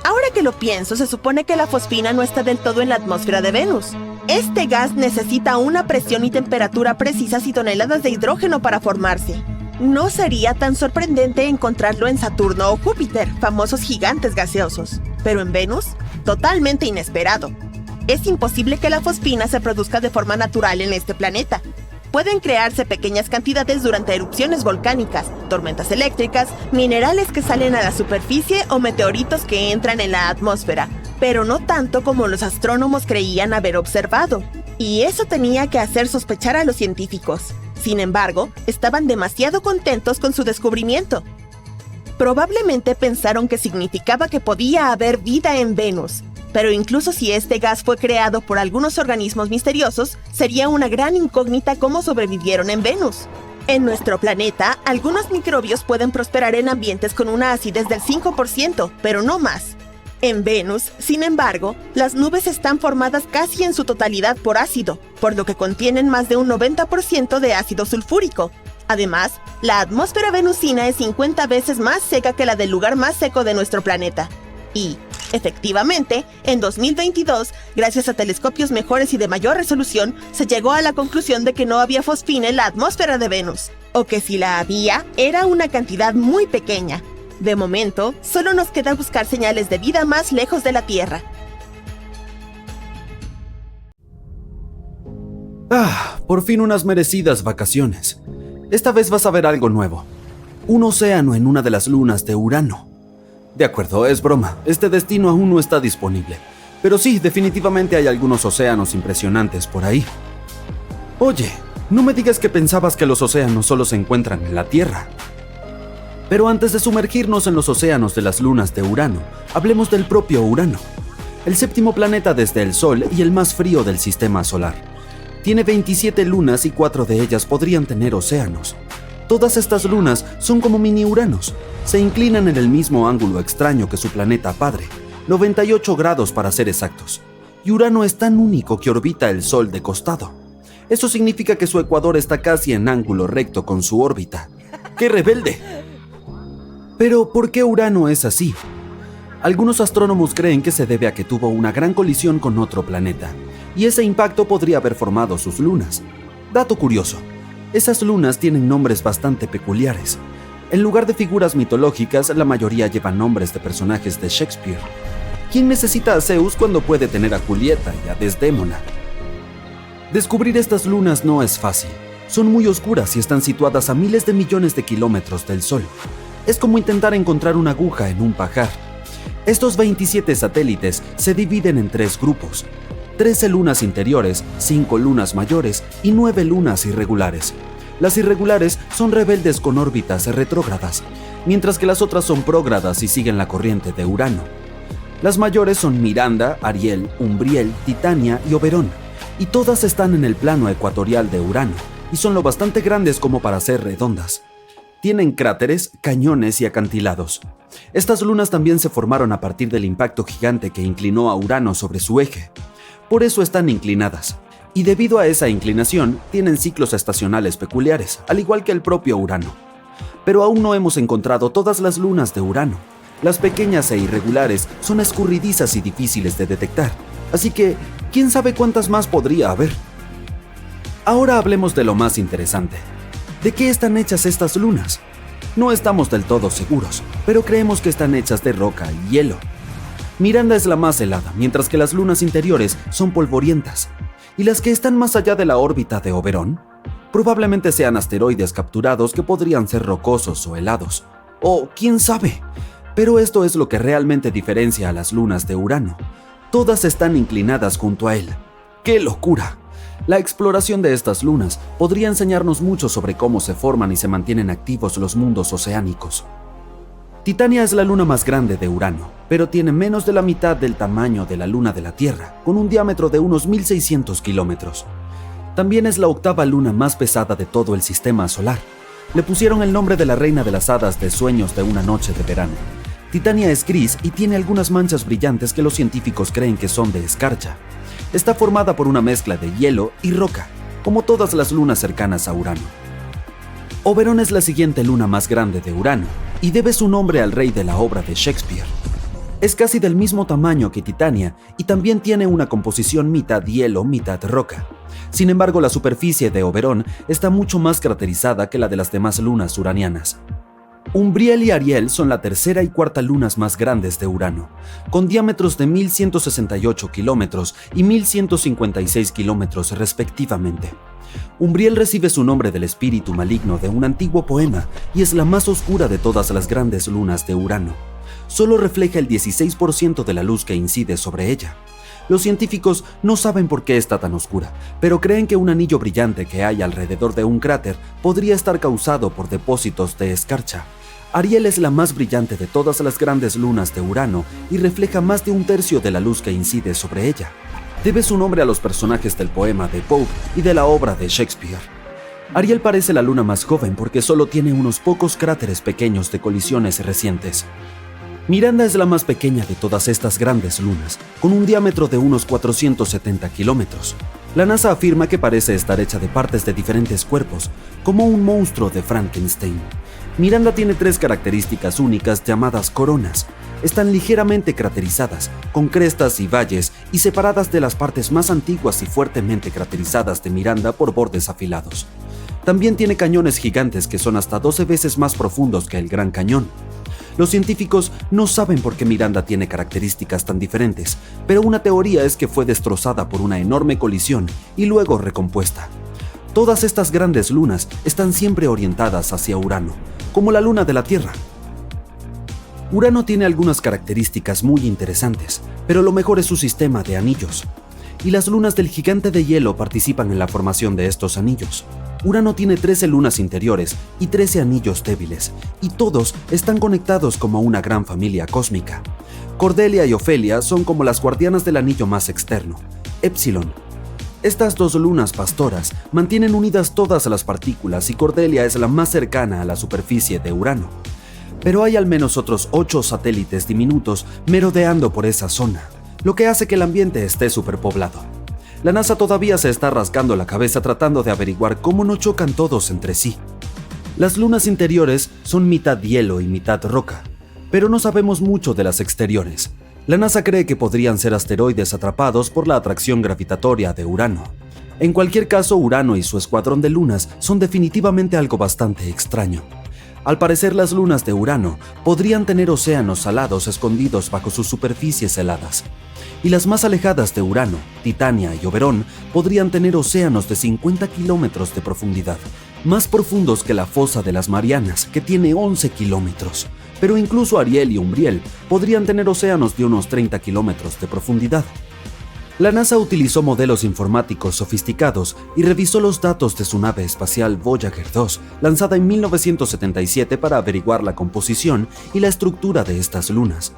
Ahora que lo pienso, se supone que la fosfina no está del todo en la atmósfera de Venus. Este gas necesita una presión y temperatura precisas y toneladas de hidrógeno para formarse. No sería tan sorprendente encontrarlo en Saturno o Júpiter, famosos gigantes gaseosos. Pero en Venus, totalmente inesperado. Es imposible que la fosfina se produzca de forma natural en este planeta. Pueden crearse pequeñas cantidades durante erupciones volcánicas, tormentas eléctricas, minerales que salen a la superficie o meteoritos que entran en la atmósfera, pero no tanto como los astrónomos creían haber observado. Y eso tenía que hacer sospechar a los científicos. Sin embargo, estaban demasiado contentos con su descubrimiento. Probablemente pensaron que significaba que podía haber vida en Venus. Pero incluso si este gas fue creado por algunos organismos misteriosos, sería una gran incógnita cómo sobrevivieron en Venus. En nuestro planeta, algunos microbios pueden prosperar en ambientes con una acidez del 5%, pero no más. En Venus, sin embargo, las nubes están formadas casi en su totalidad por ácido, por lo que contienen más de un 90% de ácido sulfúrico. Además, la atmósfera venusina es 50 veces más seca que la del lugar más seco de nuestro planeta. Y, efectivamente, en 2022, gracias a telescopios mejores y de mayor resolución, se llegó a la conclusión de que no había fosfina en la atmósfera de Venus, o que si la había, era una cantidad muy pequeña. De momento, solo nos queda buscar señales de vida más lejos de la Tierra. Por fin unas merecidas vacaciones. Esta vez vas a ver algo nuevo. Un océano en una de las lunas de Urano. De acuerdo, es broma. Este destino aún no está disponible. Pero sí, definitivamente hay algunos océanos impresionantes por ahí. Oye, no me digas que pensabas que los océanos solo se encuentran en la Tierra. Pero antes de sumergirnos en los océanos de las lunas de Urano, hablemos del propio Urano, el séptimo planeta desde el Sol y el más frío del sistema solar. Tiene 27 lunas y 4 de ellas podrían tener océanos. Todas estas lunas son como mini Uranos. Se inclinan en el mismo ángulo extraño que su planeta padre, 98 grados para ser exactos. Y Urano es tan único que orbita el Sol de costado. Eso significa que su ecuador está casi en ángulo recto con su órbita. ¡Qué rebelde! Pero, ¿por qué Urano es así? Algunos astrónomos creen que se debe a que tuvo una gran colisión con otro planeta, y ese impacto podría haber formado sus lunas. Dato curioso, esas lunas tienen nombres bastante peculiares. En lugar de figuras mitológicas, la mayoría llevan nombres de personajes de Shakespeare. ¿Quién necesita a Zeus cuando puede tener a Julieta y a Desdémona? Descubrir estas lunas no es fácil. Son muy oscuras y están situadas a miles de millones de kilómetros del Sol. Es como intentar encontrar una aguja en un pajar. Estos 27 satélites se dividen en 3 grupos: 13 lunas interiores, 5 lunas mayores y 9 lunas irregulares. Las irregulares son rebeldes con órbitas retrógradas, mientras que las otras son prógradas y siguen la corriente de Urano. Las mayores son Miranda, Ariel, Umbriel, Titania y Oberón, y todas están en el plano ecuatorial de Urano, y son lo bastante grandes como para ser redondas. Tienen cráteres, cañones y acantilados. Estas lunas también se formaron a partir del impacto gigante que inclinó a Urano sobre su eje. Por eso están inclinadas. Y debido a esa inclinación, tienen ciclos estacionales peculiares, al igual que el propio Urano. Pero aún no hemos encontrado todas las lunas de Urano. Las pequeñas e irregulares son escurridizas y difíciles de detectar. Así que, ¿quién sabe cuántas más podría haber? Ahora hablemos de lo más interesante. ¿De qué están hechas estas lunas? No estamos del todo seguros, pero creemos que están hechas de roca y hielo. Miranda es la más helada, mientras que las lunas interiores son polvorientas. ¿Y las que están más allá de la órbita de Oberón? Probablemente sean asteroides capturados que podrían ser rocosos o helados. O quién sabe. Pero esto es lo que realmente diferencia a las lunas de Urano. Todas están inclinadas junto a él. ¡Qué locura! La exploración de estas lunas podría enseñarnos mucho sobre cómo se forman y se mantienen activos los mundos oceánicos. Titania es la luna más grande de Urano, pero tiene menos de la mitad del tamaño de la luna de la Tierra, con un diámetro de unos 1.600 kilómetros. También es la octava luna más pesada de todo el sistema solar. Le pusieron el nombre de la reina de las hadas de Sueños de una noche de verano. Titania es gris y tiene algunas manchas brillantes que los científicos creen que son de escarcha. Está formada por una mezcla de hielo y roca, como todas las lunas cercanas a Urano. Oberón es la siguiente luna más grande de Urano, y debe su nombre al rey de la obra de Shakespeare. Es casi del mismo tamaño que Titania y también tiene una composición mitad hielo, mitad roca. Sin embargo, la superficie de Oberón está mucho más craterizada que la de las demás lunas uranianas. Umbriel y Ariel son la tercera y cuarta lunas más grandes de Urano, con diámetros de 1.168 kilómetros y 1.156 kilómetros respectivamente. Umbriel recibe su nombre del espíritu maligno de un antiguo poema y es la más oscura de todas las grandes lunas de Urano. Solo refleja el 16% de la luz que incide sobre ella. Los científicos no saben por qué está tan oscura, pero creen que un anillo brillante que hay alrededor de un cráter podría estar causado por depósitos de escarcha. Ariel es la más brillante de todas las grandes lunas de Urano y refleja más de un tercio de la luz que incide sobre ella. Debe su nombre a los personajes del poema de Pope y de la obra de Shakespeare. Ariel parece la luna más joven porque solo tiene unos pocos cráteres pequeños de colisiones recientes. Miranda es la más pequeña de todas estas grandes lunas, con un diámetro de unos 470 kilómetros. La NASA afirma que parece estar hecha de partes de diferentes cuerpos, como un monstruo de Frankenstein. Miranda tiene 3 características únicas llamadas coronas. Están ligeramente craterizadas, con crestas y valles y separadas de las partes más antiguas y fuertemente craterizadas de Miranda por bordes afilados. También tiene cañones gigantes que son hasta 12 veces más profundos que el Gran Cañón. Los científicos no saben por qué Miranda tiene características tan diferentes, pero una teoría es que fue destrozada por una enorme colisión y luego recompuesta. Todas estas grandes lunas están siempre orientadas hacia Urano, como la luna de la Tierra. Urano tiene algunas características muy interesantes, pero lo mejor es su sistema de anillos. Y las lunas del gigante de hielo participan en la formación de estos anillos. Urano tiene 13 lunas interiores y 13 anillos débiles, y todos están conectados como una gran familia cósmica. Cordelia y Ofelia son como las guardianas del anillo más externo, Epsilon. Estas 2 lunas pastoras mantienen unidas todas las partículas y Cordelia es la más cercana a la superficie de Urano. Pero hay al menos otros 8 satélites diminutos merodeando por esa zona, lo que hace que el ambiente esté superpoblado. La NASA todavía se está rascando la cabeza tratando de averiguar cómo no chocan todos entre sí. Las lunas interiores son mitad hielo y mitad roca, pero no sabemos mucho de las exteriores. La NASA cree que podrían ser asteroides atrapados por la atracción gravitatoria de Urano. En cualquier caso, Urano y su escuadrón de lunas son definitivamente algo bastante extraño. Al parecer, las lunas de Urano podrían tener océanos salados escondidos bajo sus superficies heladas. Y las más alejadas de Urano, Titania y Oberón, podrían tener océanos de 50 kilómetros de profundidad, más profundos que la fosa de las Marianas, que tiene 11 kilómetros. Pero incluso Ariel y Umbriel podrían tener océanos de unos 30 kilómetros de profundidad. La NASA utilizó modelos informáticos sofisticados y revisó los datos de su nave espacial Voyager 2, lanzada en 1977 para averiguar la composición y la estructura de estas lunas.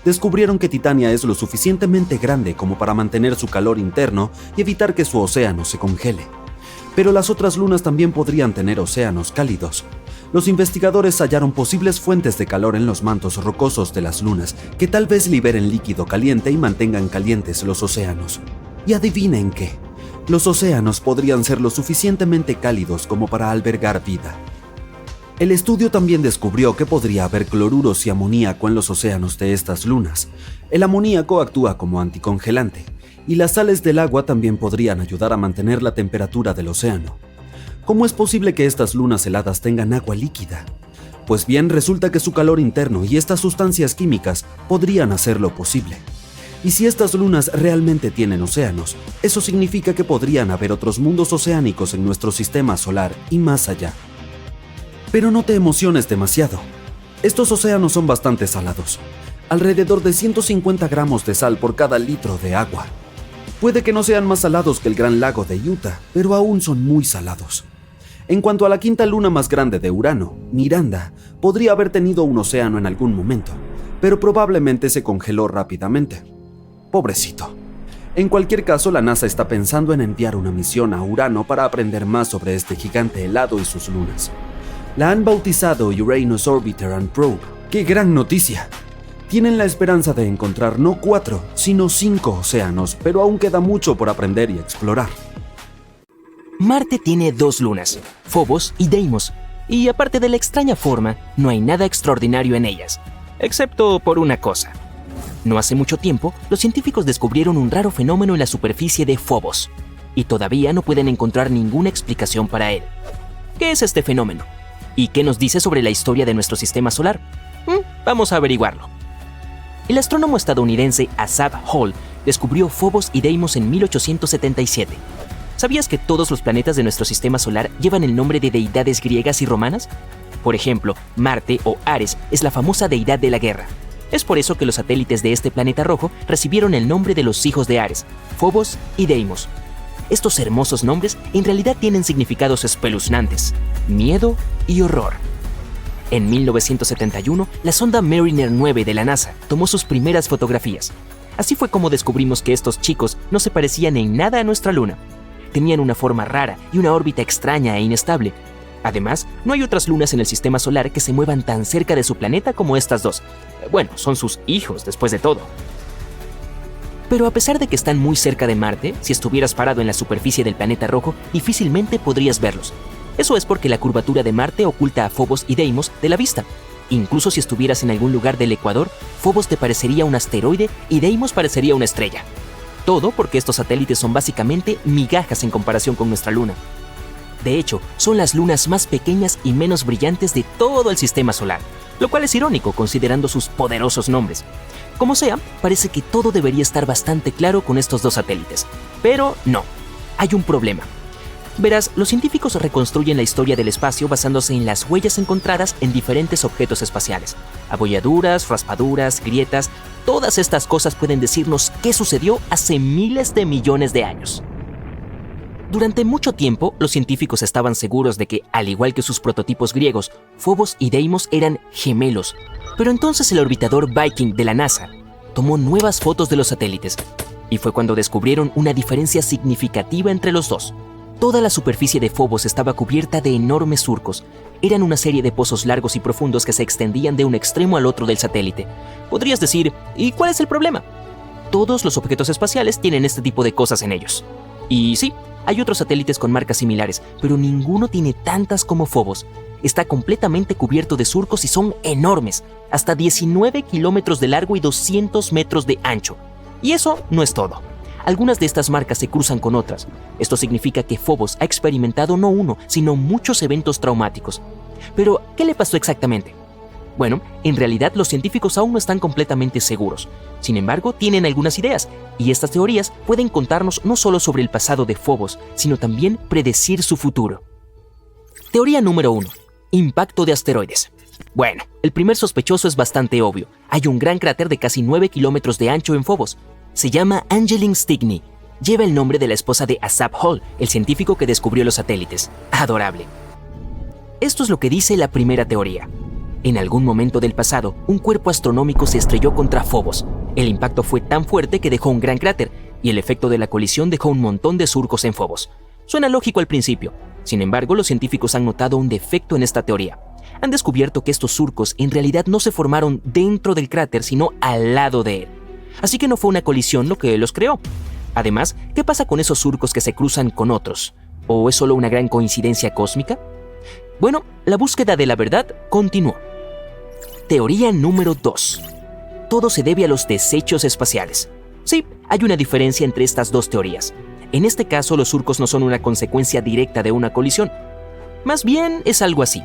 Descubrieron que Titania es lo suficientemente grande como para mantener su calor interno y evitar que su océano se congele. Pero las otras lunas también podrían tener océanos cálidos. Los investigadores hallaron posibles fuentes de calor en los mantos rocosos de las lunas que tal vez liberen líquido caliente y mantengan calientes los océanos. Y adivinen qué, los océanos podrían ser lo suficientemente cálidos como para albergar vida. El estudio también descubrió que podría haber cloruros y amoníaco en los océanos de estas lunas. El amoníaco actúa como anticongelante, y las sales del agua también podrían ayudar a mantener la temperatura del océano. ¿Cómo es posible que estas lunas heladas tengan agua líquida? Pues bien, resulta que su calor interno y estas sustancias químicas podrían hacerlo posible. Y si estas lunas realmente tienen océanos, eso significa que podrían haber otros mundos oceánicos en nuestro sistema solar y más allá. Pero no te emociones demasiado. Estos océanos son bastante salados, alrededor de 150 gramos de sal por cada litro de agua. Puede que no sean más salados que el Gran Lago de Utah, pero aún son muy salados. En cuanto a la quinta luna más grande de Urano, Miranda, podría haber tenido un océano en algún momento, pero probablemente se congeló rápidamente. Pobrecito. En cualquier caso, la NASA está pensando en enviar una misión a Urano para aprender más sobre este gigante helado y sus lunas. La han bautizado Uranus Orbiter and Probe. ¡Qué gran noticia! Tienen la esperanza de encontrar no 4, sino 5 océanos, pero aún queda mucho por aprender y explorar. Marte tiene 2 lunas, Phobos y Deimos, y aparte de la extraña forma, no hay nada extraordinario en ellas, excepto por una cosa. No hace mucho tiempo, los científicos descubrieron un raro fenómeno en la superficie de Phobos, y todavía no pueden encontrar ninguna explicación para él. ¿Qué es este fenómeno? ¿Y qué nos dice sobre la historia de nuestro sistema solar? Vamos a averiguarlo. El astrónomo estadounidense Asaph Hall descubrió Phobos y Deimos en 1877. ¿Sabías que todos los planetas de nuestro sistema solar llevan el nombre de deidades griegas y romanas? Por ejemplo, Marte o Ares es la famosa deidad de la guerra. Es por eso que los satélites de este planeta rojo recibieron el nombre de los hijos de Ares, Phobos y Deimos. Estos hermosos nombres en realidad tienen significados espeluznantes, miedo y horror. En 1971, la sonda Mariner 9 de la NASA tomó sus primeras fotografías. Así fue como descubrimos que estos chicos no se parecían en nada a nuestra luna. tenían una forma rara y una órbita extraña e inestable. Además, no hay otras lunas en el sistema solar que se muevan tan cerca de su planeta como estas dos. Bueno, son sus hijos después de todo. Pero a pesar de que están muy cerca de Marte, si estuvieras parado en la superficie del planeta rojo, difícilmente podrías verlos. Eso es porque la curvatura de Marte oculta a Phobos y Deimos de la vista. Incluso si estuvieras en algún lugar del Ecuador, Phobos te parecería un asteroide y Deimos parecería una estrella. Todo porque estos satélites son básicamente migajas en comparación con nuestra Luna. De hecho, son las lunas más pequeñas y menos brillantes de todo el sistema solar, lo cual es irónico considerando sus poderosos nombres. Como sea, parece que todo debería estar bastante claro con estos dos satélites. Pero no, hay un problema. Verás, los científicos reconstruyen la historia del espacio basándose en las huellas encontradas en diferentes objetos espaciales. Abolladuras, raspaduras, grietas, todas estas cosas pueden decirnos qué sucedió hace miles de millones de años. Durante mucho tiempo, los científicos estaban seguros de que, al igual que sus prototipos griegos, Phobos y Deimos eran gemelos. Pero entonces el orbitador Viking de la NASA tomó nuevas fotos de los satélites, y fue cuando descubrieron una diferencia significativa entre los dos. Toda la superficie de Phobos estaba cubierta de enormes surcos. Eran una serie de pozos largos y profundos que se extendían de un extremo al otro del satélite. Podrías decir, ¿y cuál es el problema? Todos los objetos espaciales tienen este tipo de cosas en ellos. Y sí, hay otros satélites con marcas similares, pero ninguno tiene tantas como Phobos. Está completamente cubierto de surcos y son enormes, hasta 19 kilómetros de largo y 200 metros de ancho. Y eso no es todo. Algunas de estas marcas se cruzan con otras. Esto significa que Phobos ha experimentado no uno, sino muchos eventos traumáticos. Pero, ¿qué le pasó exactamente? Bueno, en realidad los científicos aún no están completamente seguros. Sin embargo, tienen algunas ideas, y estas teorías pueden contarnos no solo sobre el pasado de Phobos, sino también predecir su futuro. Teoría número 1. Impacto de asteroides. Bueno, el primer sospechoso es bastante obvio. Hay un gran cráter de casi 9 kilómetros de ancho en Phobos. Se llama Angeline Stickney. Lleva el nombre de la esposa de Asaph Hall, el científico que descubrió los satélites. Adorable. Esto es lo que dice la primera teoría. En algún momento del pasado, un cuerpo astronómico se estrelló contra Phobos. El impacto fue tan fuerte que dejó un gran cráter, y el efecto de la colisión dejó un montón de surcos en Phobos. Suena lógico al principio. Sin embargo, los científicos han notado un defecto en esta teoría. Han descubierto que estos surcos en realidad no se formaron dentro del cráter, sino al lado de él. Así que no fue una colisión lo que los creó. Además, ¿qué pasa con esos surcos que se cruzan con otros? ¿O es solo una gran coincidencia cósmica? Bueno, la búsqueda de la verdad continuó. Teoría número 2. Todo se debe a los desechos espaciales. Sí, hay una diferencia entre estas dos teorías. En este caso, los surcos no son una consecuencia directa de una colisión. Más bien, es algo así.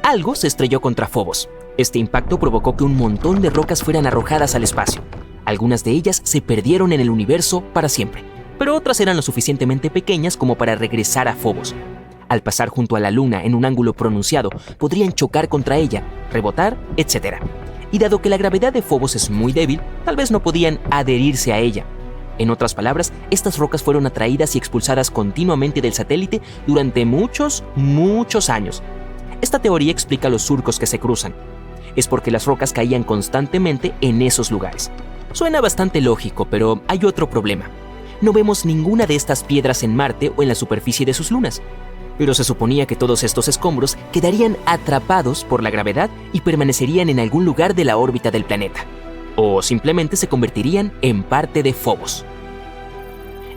Algo se estrelló contra Phobos. Este impacto provocó que un montón de rocas fueran arrojadas al espacio. Algunas de ellas se perdieron en el universo para siempre, pero otras eran lo suficientemente pequeñas como para regresar a Phobos. Al pasar junto a la Luna en un ángulo pronunciado, podrían chocar contra ella, rebotar, etc. Y dado que la gravedad de Phobos es muy débil, tal vez no podían adherirse a ella. En otras palabras, estas rocas fueron atraídas y expulsadas continuamente del satélite durante muchos años. Esta teoría explica los surcos que se cruzan. Es porque las rocas caían constantemente en esos lugares. Suena bastante lógico, pero hay otro problema. No vemos ninguna de estas piedras en Marte o en la superficie de sus lunas. Pero se suponía que todos estos escombros quedarían atrapados por la gravedad y permanecerían en algún lugar de la órbita del planeta. O simplemente se convertirían en parte de Phobos.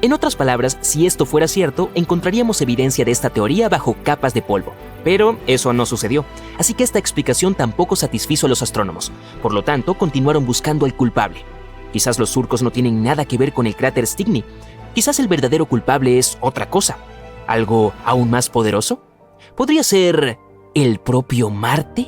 En otras palabras, si esto fuera cierto, encontraríamos evidencia de esta teoría bajo capas de polvo. Pero eso no sucedió, así que esta explicación tampoco satisfizo a los astrónomos. Por lo tanto, continuaron buscando al culpable. Quizás los surcos no tienen nada que ver con el cráter Stickney. Quizás el verdadero culpable es otra cosa. ¿Algo aún más poderoso? ¿Podría ser el propio Marte?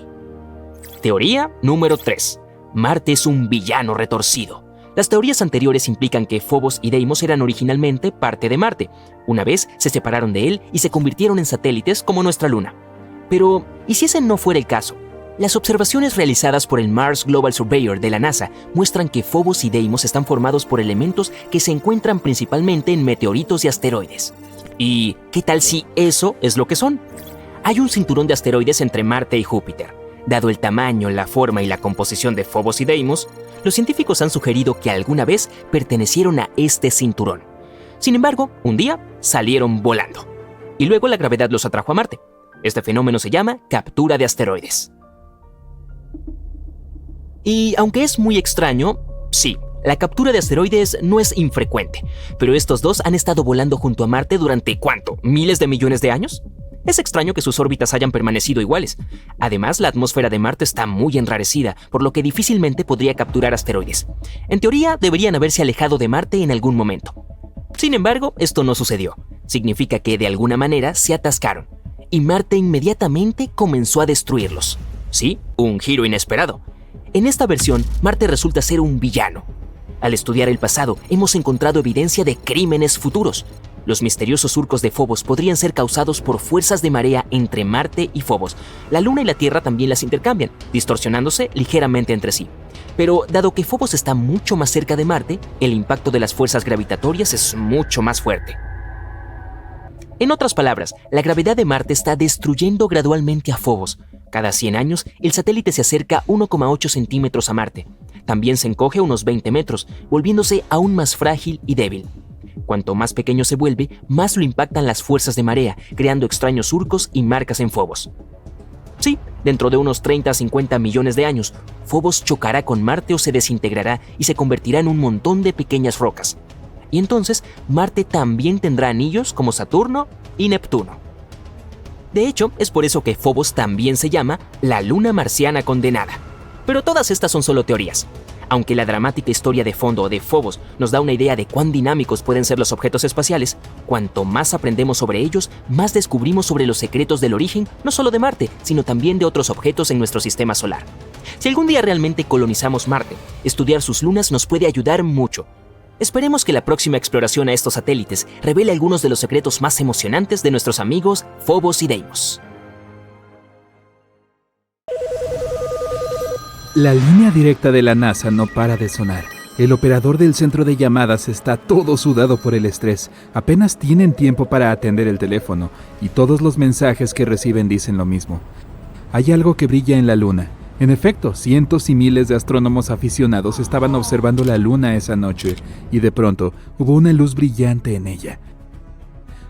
Teoría número 3. Marte es un villano retorcido. Las teorías anteriores implican que Phobos y Deimos eran originalmente parte de Marte. Una vez se separaron de él y se convirtieron en satélites como nuestra Luna. Pero, ¿y si ese no fuera el caso? Las observaciones realizadas por el Mars Global Surveyor de la NASA muestran que Phobos y Deimos están formados por elementos que se encuentran principalmente en meteoritos y asteroides. ¿Y qué tal si eso es lo que son? Hay un cinturón de asteroides entre Marte y Júpiter. Dado el tamaño, la forma y la composición de Phobos y Deimos, los científicos han sugerido que alguna vez pertenecieron a este cinturón. Sin embargo, un día salieron volando. Y luego la gravedad los atrajo a Marte. Este fenómeno se llama captura de asteroides. Y aunque es muy extraño, sí, la captura de asteroides no es infrecuente, pero estos dos han estado volando junto a Marte durante ¿cuánto? ¿Miles de millones de años? Es extraño que sus órbitas hayan permanecido iguales. Además, la atmósfera de Marte está muy enrarecida, por lo que difícilmente podría capturar asteroides. En teoría, deberían haberse alejado de Marte en algún momento. Sin embargo, esto no sucedió. Significa que de alguna manera se atascaron, y Marte inmediatamente comenzó a destruirlos. Sí, un giro inesperado. En esta versión, Marte resulta ser un villano. Al estudiar el pasado, hemos encontrado evidencia de crímenes futuros. Los misteriosos surcos de Phobos podrían ser causados por fuerzas de marea entre Marte y Phobos. La Luna y la Tierra también las intercambian, distorsionándose ligeramente entre sí. Pero dado que Phobos está mucho más cerca de Marte, el impacto de las fuerzas gravitatorias es mucho más fuerte. En otras palabras, la gravedad de Marte está destruyendo gradualmente a Phobos. Cada 100 años, el satélite se acerca 1,8 centímetros a Marte. También se encoge unos 20 metros, volviéndose aún más frágil y débil. Cuanto más pequeño se vuelve, más lo impactan las fuerzas de marea, creando extraños surcos y marcas en Phobos. Sí, dentro de unos 30 a 50 millones de años, Phobos chocará con Marte o se desintegrará y se convertirá en un montón de pequeñas rocas. Y entonces, Marte también tendrá anillos como Saturno y Neptuno. De hecho, es por eso que Phobos también se llama la luna marciana condenada. Pero todas estas son solo teorías. Aunque la dramática historia de fondo de Phobos nos da una idea de cuán dinámicos pueden ser los objetos espaciales, cuanto más aprendemos sobre ellos, más descubrimos sobre los secretos del origen, no solo de Marte, sino también de otros objetos en nuestro sistema solar. Si algún día realmente colonizamos Marte, estudiar sus lunas nos puede ayudar mucho. Esperemos que la próxima exploración a estos satélites revele algunos de los secretos más emocionantes de nuestros amigos Phobos y Deimos. La línea directa de la NASA no para de sonar. El operador del centro de llamadas está todo sudado por el estrés. Apenas tienen tiempo para atender el teléfono, y todos los mensajes que reciben dicen lo mismo. Hay algo que brilla en la Luna. En efecto, cientos y miles de astrónomos aficionados estaban observando la Luna esa noche, y de pronto hubo una luz brillante en ella.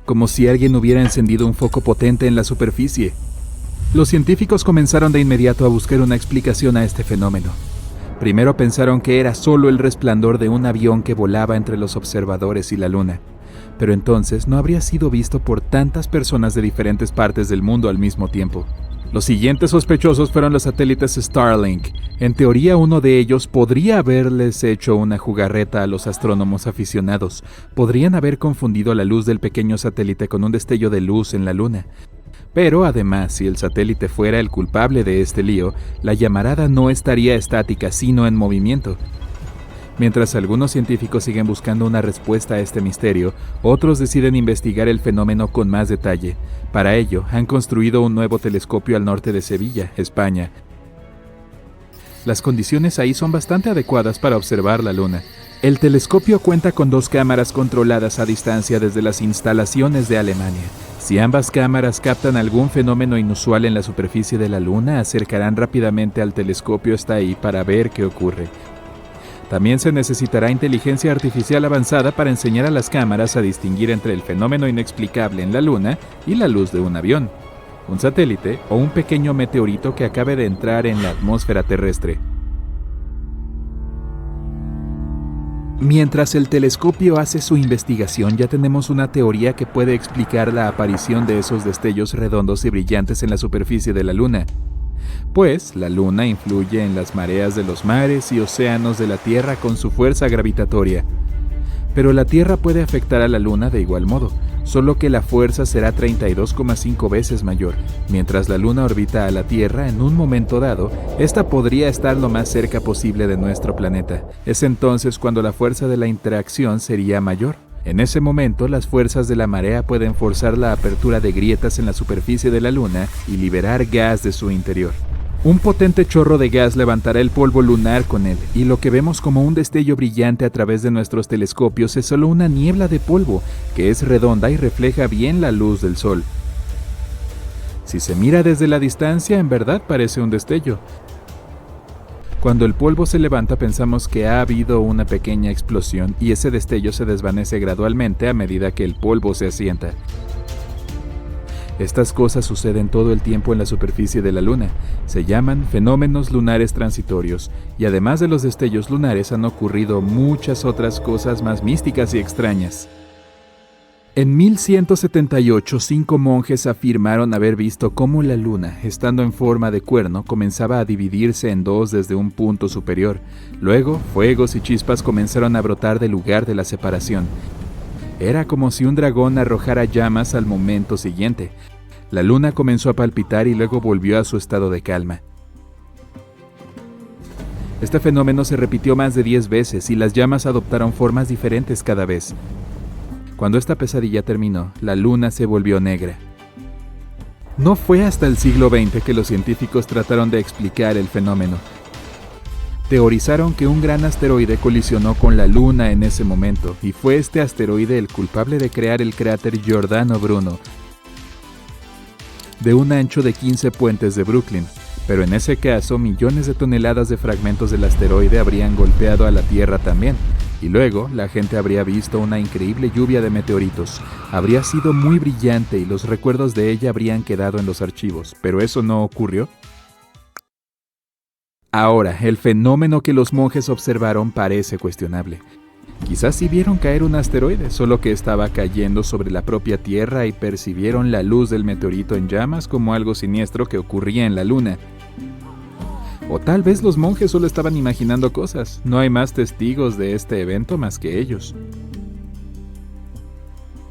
Como si alguien hubiera encendido un foco potente en la superficie. Los científicos comenzaron de inmediato a buscar una explicación a este fenómeno. Primero pensaron que era solo el resplandor de un avión que volaba entre los observadores y la Luna, pero entonces no habría sido visto por tantas personas de diferentes partes del mundo al mismo tiempo. Los siguientes sospechosos fueron los satélites Starlink. En teoría, uno de ellos podría haberles hecho una jugarreta a los astrónomos aficionados. Podrían haber confundido la luz del pequeño satélite con un destello de luz en la Luna. Pero además, si el satélite fuera el culpable de este lío, la llamarada no estaría estática, sino en movimiento. Mientras algunos científicos siguen buscando una respuesta a este misterio, otros deciden investigar el fenómeno con más detalle. Para ello, han construido un nuevo telescopio al norte de Sevilla, España. Las condiciones ahí son bastante adecuadas para observar la Luna. El telescopio cuenta con 2 cámaras controladas a distancia desde las instalaciones de Alemania. Si ambas cámaras captan algún fenómeno inusual en la superficie de la Luna, acercarán rápidamente al telescopio hasta ahí para ver qué ocurre. También se necesitará inteligencia artificial avanzada para enseñar a las cámaras a distinguir entre el fenómeno inexplicable en la Luna y la luz de un avión, un satélite o un pequeño meteorito que acabe de entrar en la atmósfera terrestre. Mientras el telescopio hace su investigación, ya tenemos una teoría que puede explicar la aparición de esos destellos redondos y brillantes en la superficie de la Luna. Pues la Luna influye en las mareas de los mares y océanos de la Tierra con su fuerza gravitatoria. Pero la Tierra puede afectar a la Luna de igual modo, solo que la fuerza será 32,5 veces mayor. Mientras la Luna orbita a la Tierra, en un momento dado, esta podría estar lo más cerca posible de nuestro planeta. Es entonces cuando la fuerza de la interacción sería mayor. En ese momento, las fuerzas de la marea pueden forzar la apertura de grietas en la superficie de la Luna y liberar gas de su interior. Un potente chorro de gas levantará el polvo lunar con él, y lo que vemos como un destello brillante a través de nuestros telescopios es solo una niebla de polvo, que es redonda y refleja bien la luz del Sol. Si se mira desde la distancia, en verdad parece un destello. Cuando el polvo se levanta pensamos que ha habido una pequeña explosión y ese destello se desvanece gradualmente a medida que el polvo se asienta. Estas cosas suceden todo el tiempo en la superficie de la Luna. Se llaman fenómenos lunares transitorios, y además de los destellos lunares han ocurrido muchas otras cosas más místicas y extrañas. En 1178, 5 monjes afirmaron haber visto cómo la Luna, estando en forma de cuerno, comenzaba a dividirse en dos desde un punto superior. Luego, fuegos y chispas comenzaron a brotar del lugar de la separación. Era como si un dragón arrojara llamas al momento siguiente. La Luna comenzó a palpitar y luego volvió a su estado de calma. Este fenómeno se repitió más de 10 veces y las llamas adoptaron formas diferentes cada vez. Cuando esta pesadilla terminó, la Luna se volvió negra. No fue hasta el siglo XX que los científicos trataron de explicar el fenómeno. Teorizaron que un gran asteroide colisionó con la Luna en ese momento, y fue este asteroide el culpable de crear el cráter Giordano Bruno, de un ancho de 15 puentes de Brooklyn. Pero en ese caso, millones de toneladas de fragmentos del asteroide habrían golpeado a la Tierra también, y luego la gente habría visto una increíble lluvia de meteoritos. Habría sido muy brillante y los recuerdos de ella habrían quedado en los archivos, pero eso no ocurrió. Ahora, el fenómeno que los monjes observaron parece cuestionable. Quizás sí vieron caer un asteroide, solo que estaba cayendo sobre la propia Tierra y percibieron la luz del meteorito en llamas como algo siniestro que ocurría en la Luna. O tal vez los monjes solo estaban imaginando cosas. No hay más testigos de este evento más que ellos.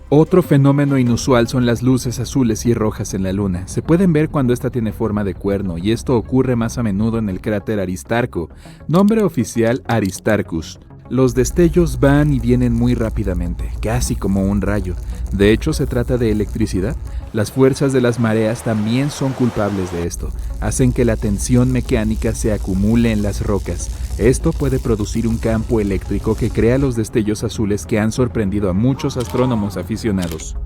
Otro fenómeno inusual son las luces azules y rojas en la Luna. Se pueden ver cuando esta tiene forma de cuerno, y esto ocurre más a menudo en el cráter Aristarco, nombre oficial Aristarchus. Los destellos van y vienen muy rápidamente, casi como un rayo. De hecho, se trata de electricidad. Las fuerzas de las mareas también son culpables de esto. Hacen que la tensión mecánica se acumule en las rocas. Esto puede producir un campo eléctrico que crea los destellos azules que han sorprendido a muchos astrónomos aficionados.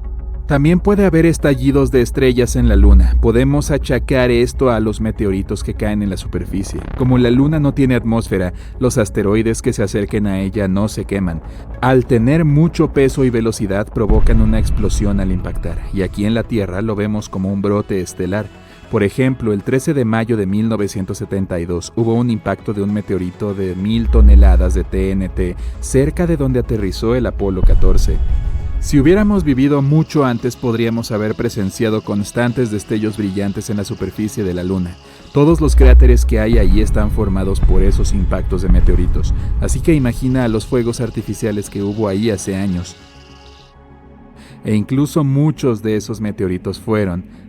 También puede haber estallidos de estrellas en la Luna. Podemos achacar esto a los meteoritos que caen en la superficie. Como la Luna no tiene atmósfera, los asteroides que se acerquen a ella no se queman. Al tener mucho peso y velocidad provocan una explosión al impactar, y aquí en la Tierra lo vemos como un brote estelar. Por ejemplo, el 13 de mayo de 1972 hubo un impacto de un meteorito de 1000 toneladas de TNT cerca de donde aterrizó el Apolo 14. Si hubiéramos vivido mucho antes, podríamos haber presenciado constantes destellos brillantes en la superficie de la Luna. Todos los cráteres que hay ahí están formados por esos impactos de meteoritos, así que imagina a los fuegos artificiales que hubo ahí hace años. E incluso muchos de esos meteoritos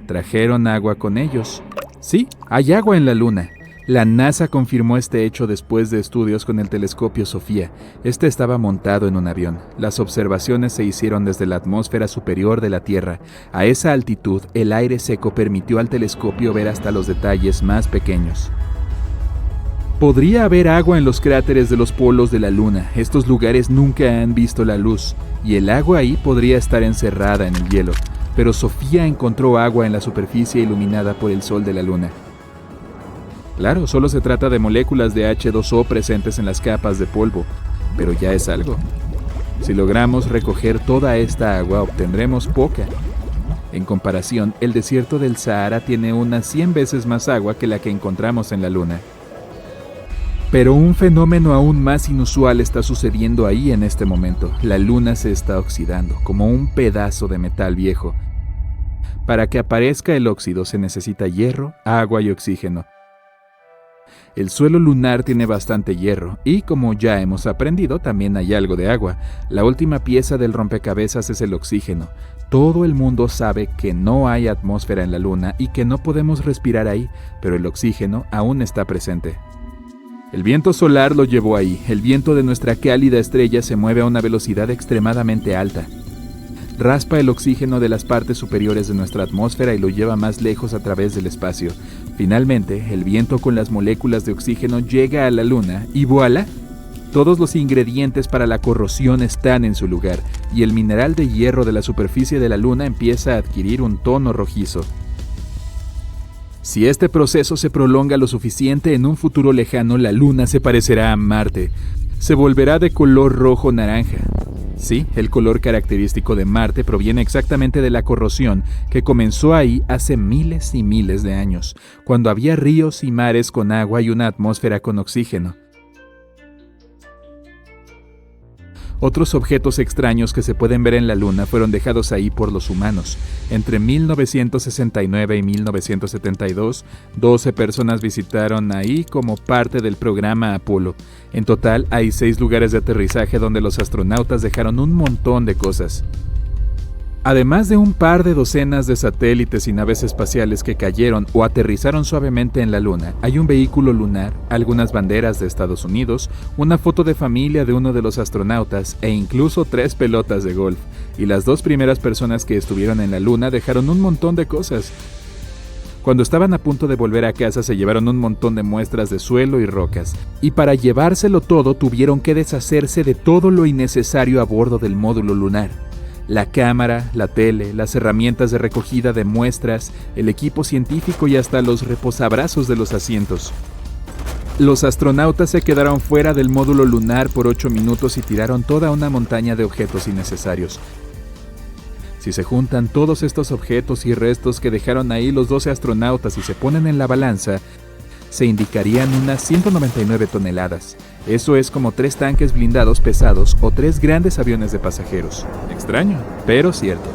trajeron agua con ellos. Sí, hay agua en la Luna. La NASA confirmó este hecho después de estudios con el telescopio Sofía. Este estaba montado en un avión. Las observaciones se hicieron desde la atmósfera superior de la Tierra. A esa altitud, el aire seco permitió al telescopio ver hasta los detalles más pequeños. Podría haber agua en los cráteres de los polos de la Luna. Estos lugares nunca han visto la luz, y el agua ahí podría estar encerrada en el hielo. Pero Sofía encontró agua en la superficie iluminada por el sol de la Luna. Claro, solo se trata de moléculas de H2O presentes en las capas de polvo, pero ya es algo. Si logramos recoger toda esta agua, obtendremos poca. En comparación, el desierto del Sahara tiene unas 100 veces más agua que la que encontramos en la Luna. Pero un fenómeno aún más inusual está sucediendo ahí en este momento. La Luna se está oxidando, como un pedazo de metal viejo. Para que aparezca el óxido se necesita hierro, agua y oxígeno. El suelo lunar tiene bastante hierro y, como ya hemos aprendido, también hay algo de agua. La última pieza del rompecabezas es el oxígeno. Todo el mundo sabe que no hay atmósfera en la Luna y que no podemos respirar ahí, pero el oxígeno aún está presente. El viento solar lo llevó ahí. El viento de nuestra cálida estrella se mueve a una velocidad extremadamente alta. Raspa el oxígeno de las partes superiores de nuestra atmósfera y lo lleva más lejos a través del espacio. Finalmente, el viento con las moléculas de oxígeno llega a la Luna y ¡voilá! Todos los ingredientes para la corrosión están en su lugar y el mineral de hierro de la superficie de la Luna empieza a adquirir un tono rojizo. Si este proceso se prolonga lo suficiente, en un futuro lejano la Luna se parecerá a Marte. Se volverá de color rojo-naranja. Sí, el color característico de Marte proviene exactamente de la corrosión que comenzó ahí hace miles y miles de años, cuando había ríos y mares con agua y una atmósfera con oxígeno. Otros objetos extraños que se pueden ver en la Luna fueron dejados ahí por los humanos. Entre 1969 y 1972, 12 personas visitaron ahí como parte del programa Apolo. En total, hay 6 lugares de aterrizaje donde los astronautas dejaron un montón de cosas. Además de un par de docenas de satélites y naves espaciales que cayeron o aterrizaron suavemente en la Luna, hay un vehículo lunar, algunas banderas de Estados Unidos, una foto de familia de uno de los astronautas e incluso 3 pelotas de golf. Y las 2 primeras personas que estuvieron en la Luna dejaron un montón de cosas. Cuando estaban a punto de volver a casa se llevaron un montón de muestras de suelo y rocas, y para llevárselo todo tuvieron que deshacerse de todo lo innecesario a bordo del módulo lunar. La cámara, la tele, las herramientas de recogida de muestras, el equipo científico y hasta los reposabrazos de los asientos. Los astronautas se quedaron fuera del módulo lunar por 8 minutos y tiraron toda una montaña de objetos innecesarios. Si se juntan todos estos objetos y restos que dejaron ahí los 12 astronautas y se ponen en la balanza, se indicarían unas 199 toneladas. Eso es como 3 tanques blindados pesados o 3 grandes aviones de pasajeros. Extraño, pero cierto.